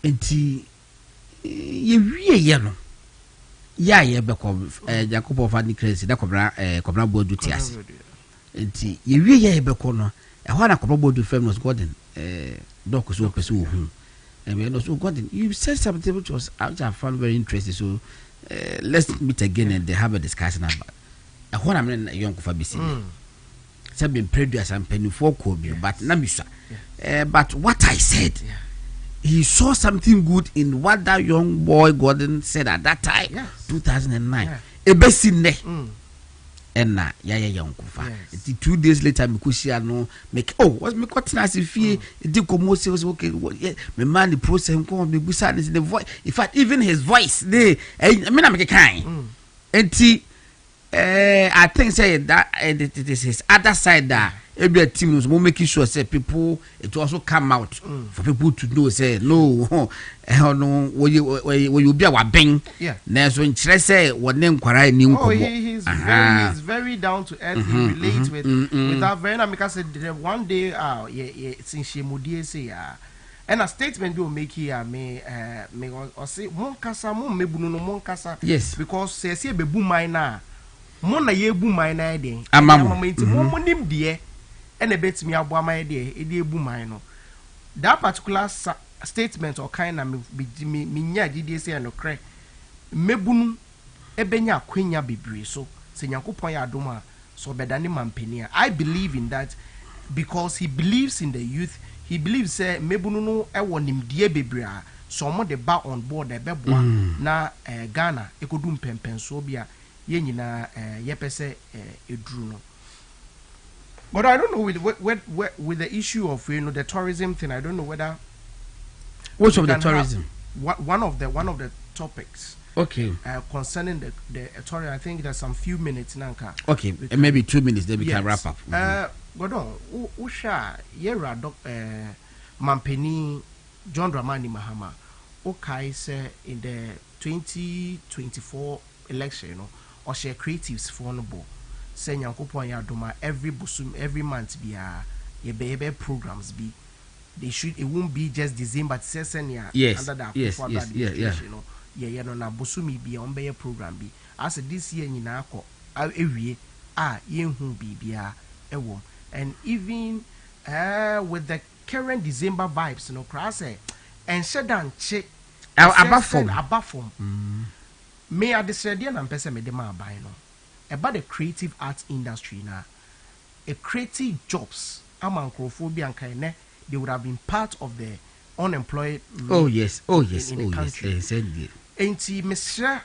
inti ye wie ye no ya ye be ko Jacob of any crazy da kobra bodu tiase inti ye wie ye be ko no e ho na kobra bodu famous garden doc so person wo hu and we know so garden you said something which I found very interesting, so let's meet again and they have a discussion about e ho na me young ko fa bisi say been produce and penny for ko bi but na bisa but what I said he saw something good in what that young boy Gordon said at that time, 2009. Ebesine. And na young kufa. 2 days later, Mikushia no make what's me cutting as if he did come was okay. Me man the process come me busa is the voice. In fact, even his voice, they I mean I make a kind. And I think say that it is his other side that every team was making sure say people it also come out for people to know say no you be our bang na so nkyere say wone nkwara ni nkomo he's very down to earth. He relates with that very because one day since she modie say and a statement will make here me or say mon kasa mon mebunu no mon kasa yes because say bebu mine na mon na yebu mine na den amamenti mon nim de and a bet me abo my de ebu mine no that particular statement or kind of me nya gidi say no kre mebunu ebenya kwenya bebre so se nyankopon ya adoma so bedane mampenia. I believe in that because he believes in the youth. He believes say mebunu no ewo nimdie bebre a so mo de ba on board e beboa na Ghana ekodum pempen so bia ye nyina yepese eduru no. But I don't know with the issue of the tourism thing. I don't know whether which of the tourism one of the topics. Okay. Concerning the tourism, I think there's some few minutes now. Okay, maybe 2 minutes. Then we can wrap up. Godon, Usha Yera Doc Mampeni John Dramani Mahama. Okay, say in the 2024 election, or share creatives for no bo. Say Yankopon Yadoma every month be ye programs be. They should it won't be just December but session yes under that yes yeah no na bosumi be on be program be as this year nyina akọ ewie yenhu bibia ewo and even with the current December vibes class and shedan che above form me adesrede na mpese me de ma buy no about the creative arts industry na a creative jobs amankrofobia and ne they would have been part of the unemployed in the country. Enti Mr.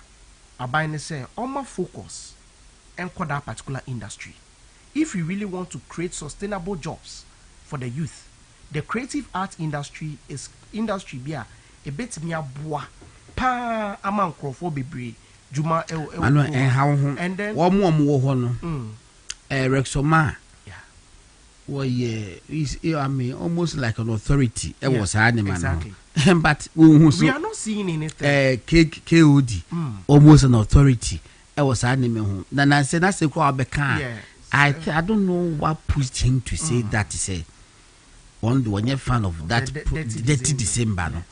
Abaine say my focus and that particular industry. If you really want to create sustainable jobs for the youth, the creative art industry is industry bia a bit mia boa pa amankrofo bebre juma and then one more Rexoma. Well, I mean, almost like an authority. It was exactly. But we are not seeing anything. KOD, almost an authority. It was animal. Then I said, that's a crowd. I don't know what pushed him to say that. He said, on the one fan of that dirty December. No.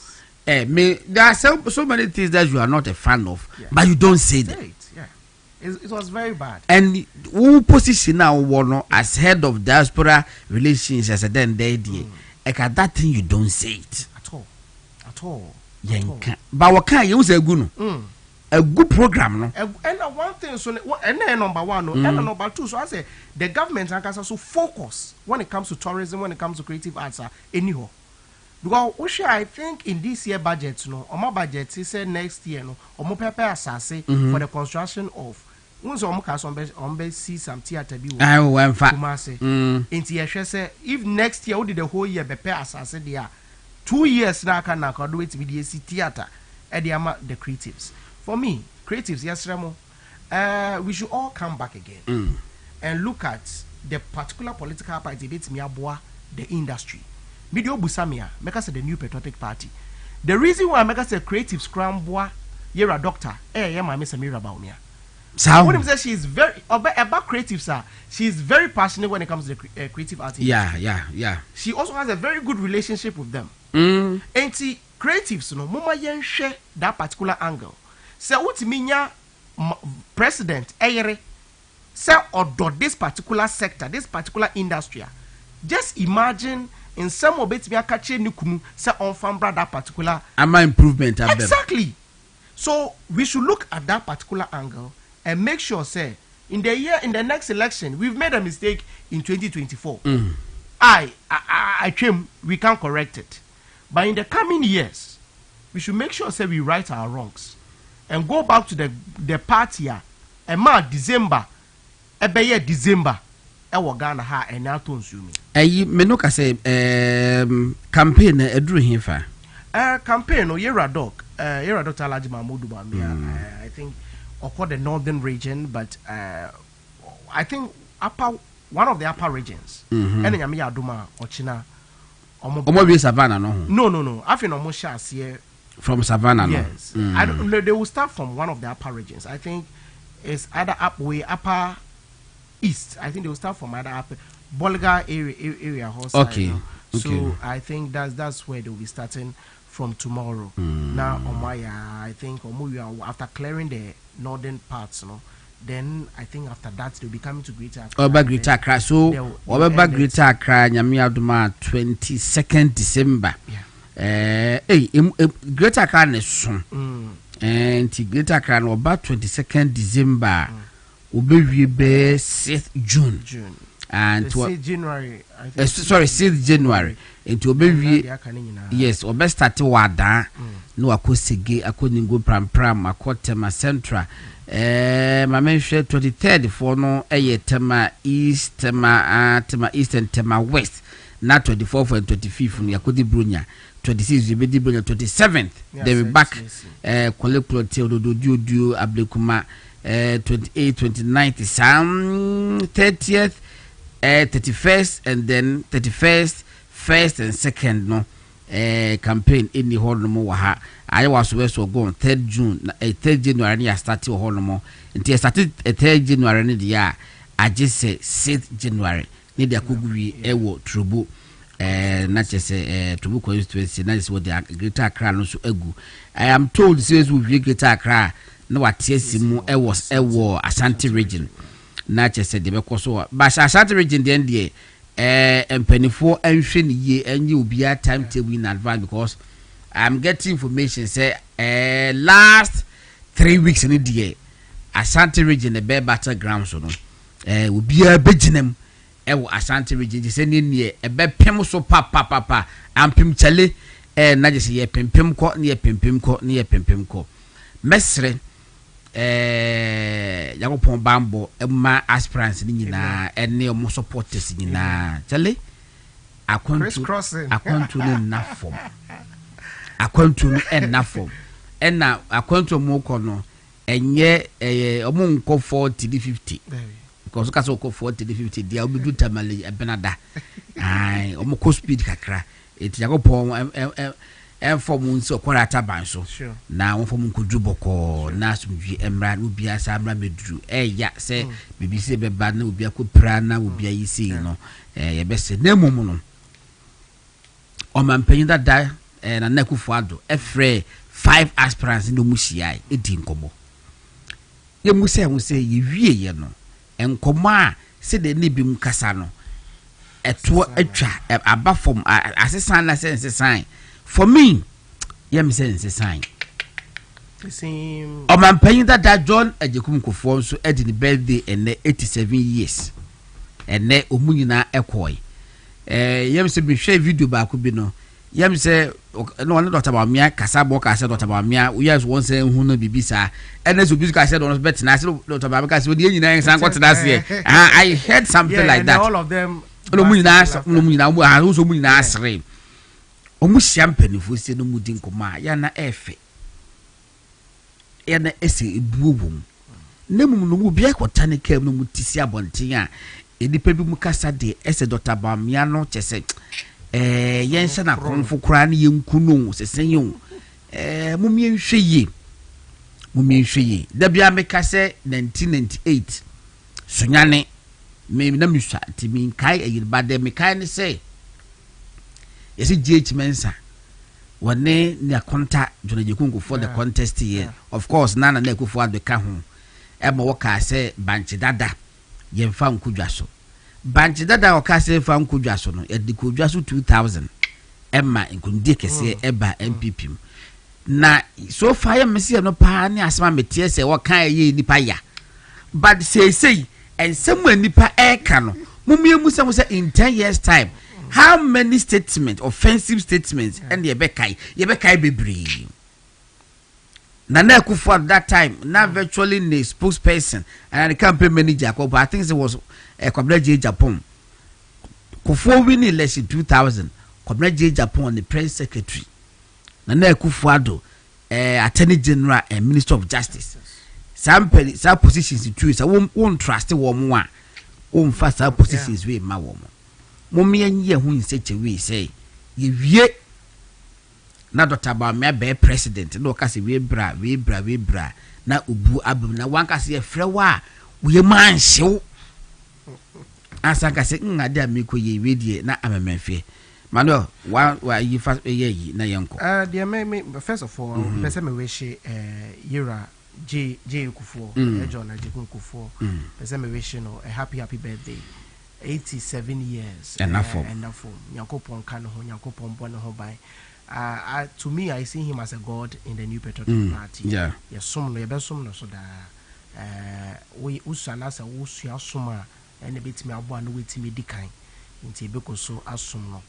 There are so many things that you are not a fan of, but you don't say them. Yeah. It was very bad. And who position now one as head of diaspora relations as a then day, that thing you don't say it at all. But what can you say? A good program, no. And one thing, so and then number one, and number two. So I say the government can also focus when it comes to tourism, when it comes to creative arts, anyhow. Because I think in this year budget, my budget is next year, my prepare Asase for the construction of. Once see some theater be if next year we did the whole year prepare Asase there 2 years now can do it with the theater at the creatives. For me, creatives, yes, Remo, we should all come back again and look at the particular political party bit the industry. Medio Busamia, make us the new patriotic party. The reason why I make us a creative scramble, you're a doctor, my Miss Amira Baumia. What if she is very about creative, sir? She is very passionate when it comes to the creative arts. Yeah. She also has a very good relationship with them. And see, creatives, mama yen share that particular angle. So what minya president say or this particular sector, this particular industry. Just imagine in some of it we are catching nukunu say on fambra that particular improvement. Exactly. So we should look at that particular angle and make sure, say, in the next election, we've made a mistake in 2024. I claim we can correct it. But in the coming years, we should make sure, say, we right our wrongs and go back to the party and mark December, December, Ghana ha and now to consume. Menoka say campaign Edru Hinfa. Campaign or Yeradok, Yeradok Talajima Mudu, I think. Or the northern region, but I think one of the upper regions. And Yami Aduma or China or Savannah. No. I think almost here from Savannah. Yes, I don't know. They will start from one of the upper regions. I think it's either upper east. I think they will start from either upper Bolga area. Okay. So I think that's where they will be starting from tomorrow. Now, I think after clearing the northern parts, then I think after that they'll be coming to Greater Accra. Greater Accra. So, Greater Accra, Nyami Aduma, 22nd December. Greater Accra is soon. And Greater Accra, about 22nd December, will be 6th June. And January. 6th January. It will be yes, or best start to wada. No, akosege, akoningo pram, akotema central. My mention 23rd for no tema east, tema east and tema west. Not 24th and 25th from Yakodi Brunya. 26th, you be Brunya 27th. They will back. Koleklo Teodo Ablekuma 28th, 29th, some 30th. 31st and then 31st, 1st and 2nd no campaign in the whole no more. I was west or go on 3rd June, 3rd January. I started a whole no more until I started 3rd January in the year. I just say 6th January. Need a kugui ewo trubu not just trubu constituency. That is what the Greater Accra no so egu. I am told says we be Greater Accra. No what TSC ewo Ashanti region. Nature said the Becoso, but Ashanti region the NDA, and penny for and ye, and you be a timetable in advance because I'm getting information say last 3 weeks in the day, Ashanti region, the bare battleground, so will be a Benjamin, Ashanti region, descending near a bed pemoso papa, and Pim Chale, and not just a pim court near pim court near pim court. Mestre. Yakopon Bambo, ma aspirants in na and near more supporters in na Charlie. I want to enough form. I want to enough form. And now I want to more corner and yet a moon call 40 to 50. Because Castle call 40 to 50, there will be good tamale a benada. I almost speed kakra. It's Yakopon and for moons or quarter banso. Now for Munkujuboko, Nasumji, Emra, Ubia, Samra Medru. Ya say, BBC Bebana will be a good prana, will be a easy, no. Best no mono. ɔmampanyin dada na Nekufuado efre 5 aspirants no muhia edi nkomo ye musa hu se ye wie ye no enkomo a se de ne bim kasa no eto atwa aba from asesan na sense sign for me yem sense sign ɔmampanyin dada John Agyekum Kufuor nso edi ne birthday ene 87 years ene omunyina ekoi yem se bi hwe video ba ko bi no yem se no one Dr. Bawumia kasabo kasa Dr. Bawumia yes one say hu no bibisa ene so bibisa say don bet na say Dr. Bawumia kasa we dey nyina san kwot na say I heard something like that all of them no munyina so munyina asre omu hia mpanifo se no mudi nkoma ya na efe ya na ese ebuobum nemum no mu bia kwota ne kam no mutisi abonten a edipa bi mu kasa de ese Dr. Bawumia no chese yense na konfo kra ne yenkunu sesen yon mumie nhwe da bia meka se 1998 sunyane me na miswa ti min kai ayirba de me kai ne se yesi GH Mensa wone ne konta John Agyekum Kufuor the contest here of course nana na Kufuor ka ho ema woka se banchi dada yemfa nkudwa so banchi dada woka se fa nkudwa so no edikudwa so 2000 ema nkundie kese eba MPP na so far ya mesi no pa ne asema metie se woka ye nipa ya but say ensem nipa eka no mumie mu se in 10 years time how many statements offensive statements and yebekai bebre Nana Kufuor at that time now virtually the spokesperson and the campaign manager but I think it was Kwabena J Japan Kufuor winning election 2000 Kwabena J Japan the press secretary Nana Kufuor attorney general and minister of justice some positions too is won't trust the woman won't fast our positions with my woman mommy and ye who in such a way say ye na Dr. Bawumia be president no ka se we bra na ubu abum na wan ka se frewa we man hyew asa ka se ngade amiko ye wedie na amemefie Manuel wa yi fa ye na yenko dear me first of all person me wish Yira J Kufuor John Agyekum Kufuor person me wish no a happy birthday 87 years enough Yakopon kan ho Yakopon bon ho ban to me I see him as a god in the New Patriotic Party yeah some no yebesum no so da we usana sa usua soma ene betimi abo na wetimi dikan nti ebeko so asom no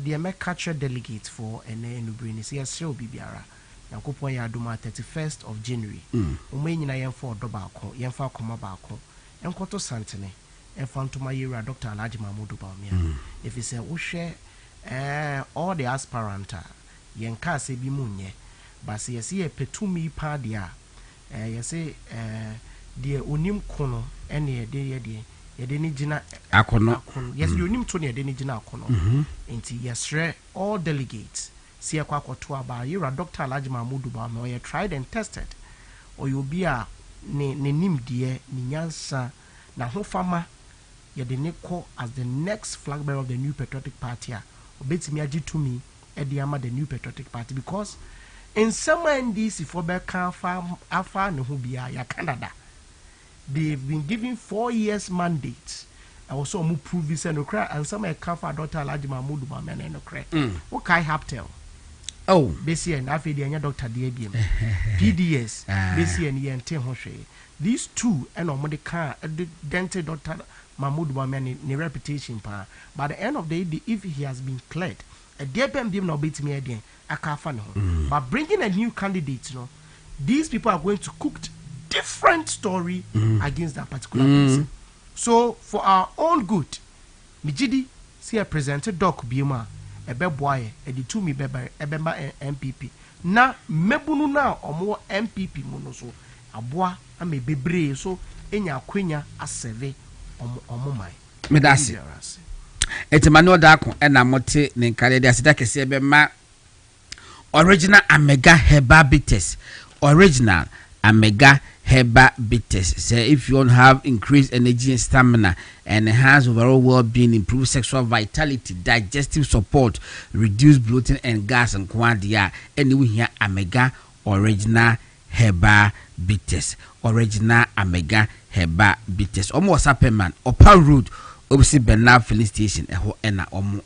the me capture delegate for ene enubri ni se sel bibiara Yakopon ya adoma 31st of January nyina yemfa odoba akọ yemfa akoma ba akọ enkoto santene Enfantoma Yira Dr. Alhaji Mahmoud Bawumia if he say wo hwe all the aspirant yenka se bi munye but say yes ye petumi pa dia yesi de onim kono ene ye de ni gina akono yes you onim to ne de ni gina akono enti yesre all delegates see akwakoto aba Yira Dr. Alhaji Mahmoud Bawumia ye tried and tested or you be a ne nim de ni nyansa na ho fama ye de ne ko as the next flag bearer of the New Patriotic Party obetimi agi to me ediama the New Patriotic Party because in some NDC for beka afa ne ho bia ya Canada they've been given 4 years mandate also mu prove this and cry and some kafa Dr. Alhaji Mahmoud Bawumia no cry o kai haptel oh besi and afi de anya Dr. DABM PDS besi and yente ho hwe these two and omode kan dented Dr. Mahmoud Bawumia ni reputation pa by the end of the day if he has been cleared a DABM no betimi again akafa no but bringing a new candidate no these people are going to cook different story against that particular person so for our own good mijidi see a presented doc biema ebeboaye editumi ebemba MPP na mebunu na omo MPP mu no so aboa ame bebre so enya kwenya aseve omo mai medasi etimano dako ena mote ne nkale de asida kese ebema original Amega Herbal Bitters original Omega Herbal Bitters. Say if you don't have increased energy and stamina, and enhance overall well-being, improve sexual vitality, digestive support, reduce bloating and gas and quandia, and we hear Omega Original Herbal Bitters. Original Omega Herbal Bitters. Almost a man, Upper Road, Obisi Bernard Filling Station, and Omo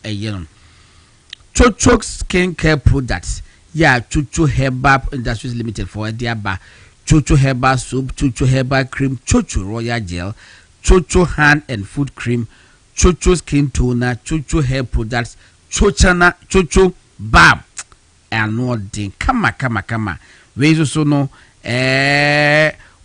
Chocho Skincare Products. Yeah, Chocho Herbal Industries Limited for Diaba. Chocho Herbal Soap, Chocho Herbal Cream, Chocho Royal Gel, Chocho Hand and Foot Cream, Chocho Skin Toner, Chocho Hair Products, Chocho Barb, and no ding. Kama. Wezo sono,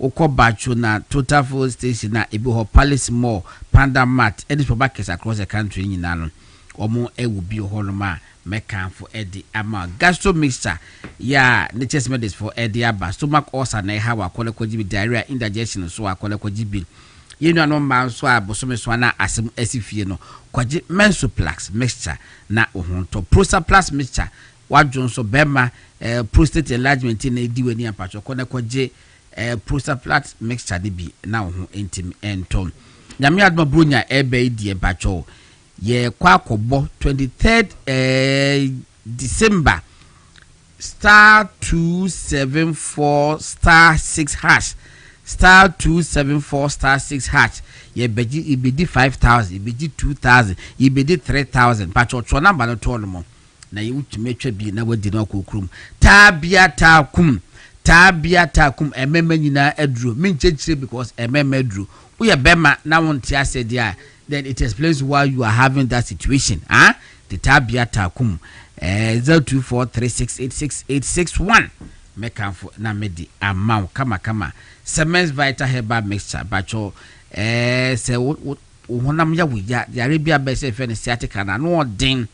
Oko Bacho na Total Full Station na Ibuho Palace Mall, Panda Mart, and supermarkets across the country in Nano. Omo will be holoma. Mekan for Eddie Ama gastro mixture ya nature's medicine for Eddie Aba stomach ulcer na ha wa kwale kwajibi diarrhea indigestion so wa kwale kwajibi yenu no man so abosome so na asem asifie no kwaji mensoplax mixture na ohunto prosaplax mixture wadwon so bema prostate enlargement na ediwe ni apacho kona kwaje prosaplax mixture de bi na ohun entim enton nyame adma bronya ebe di apacho ye kwa kobo 23rd December star 274 star 6 hash star 274 star 6 hash ye beji ibedi 5000 ibedi 2000 ibedi 3000 pacho number no to no na ye utumetwa bi na wadi na kokrum tabia takum emema nyina aduro minchechire because emema aduro we bema na wonte ase dia. Then it explains why you are having that situation. The tabia takum 0243686861. Mekan for na medi amount kama Semens Vita Herbal Mixture bacho se wonam ya wuya the Arabia bese fe ne sciatica na no den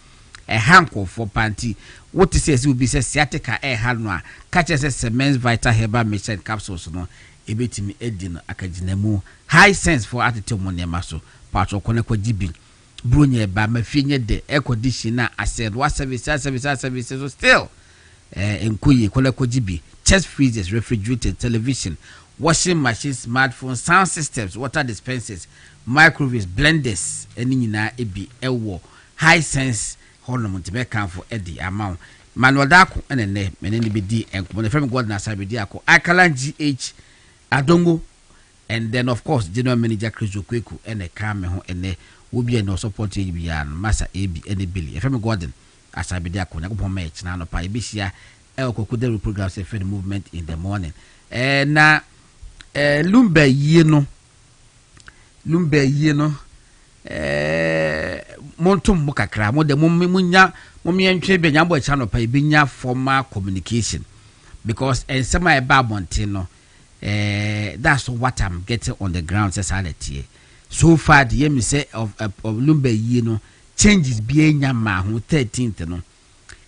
hanko for panty. What is says will be say sciatica hanu a catch say Semens Vita Herbal Mixture capsules no ebetimi edin akaginamu high sense for attitude money so patro kone kwa jibi brunye ba mafienye de air conditioner asedwa service so still enkuyi kone kwa jibi chest freezers, refrigerator, television, washing machines, smartphones, sound systems, water dispensers, microwaves, blenders eni nyina ebi ewo high sense hono mutibeka for edi amount manual dako enene meneni bedi enko the from God na Asare-Bediako Akalan GH Adongo. And then of course general manager Chris Okweku ene kame ho ene obi ene support ebian masa ebi ene Billy efem Gordon Asare-Bediako na go match na no pa ebisia Okweku the program say for the movement in the morning na lumbe yie no montum mukakra mo de munya momientwe be nyambo cha no pa ebinya formal communication because ensema e ba bonte no that's what I'm getting on the ground society. So far the year me say of lumbe yi no changes be nyama ho 13th no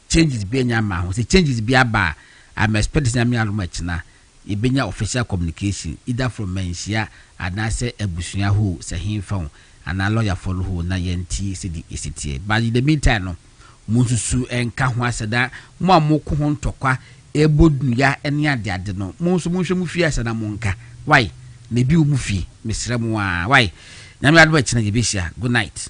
changes be nyama ho say changes be aba I'm expecting me almost na ibenya official communication either from mensia and I say ebusuya who say him phone and a lawyer for who na yenti say the ECTA but in the meantime no mususu enka ho aseda mo amoko ho ntokwa ebodua ene ade no monso mu fie asana monka why na bi mu fie mesrem wa why na me adwa china je beshia good night.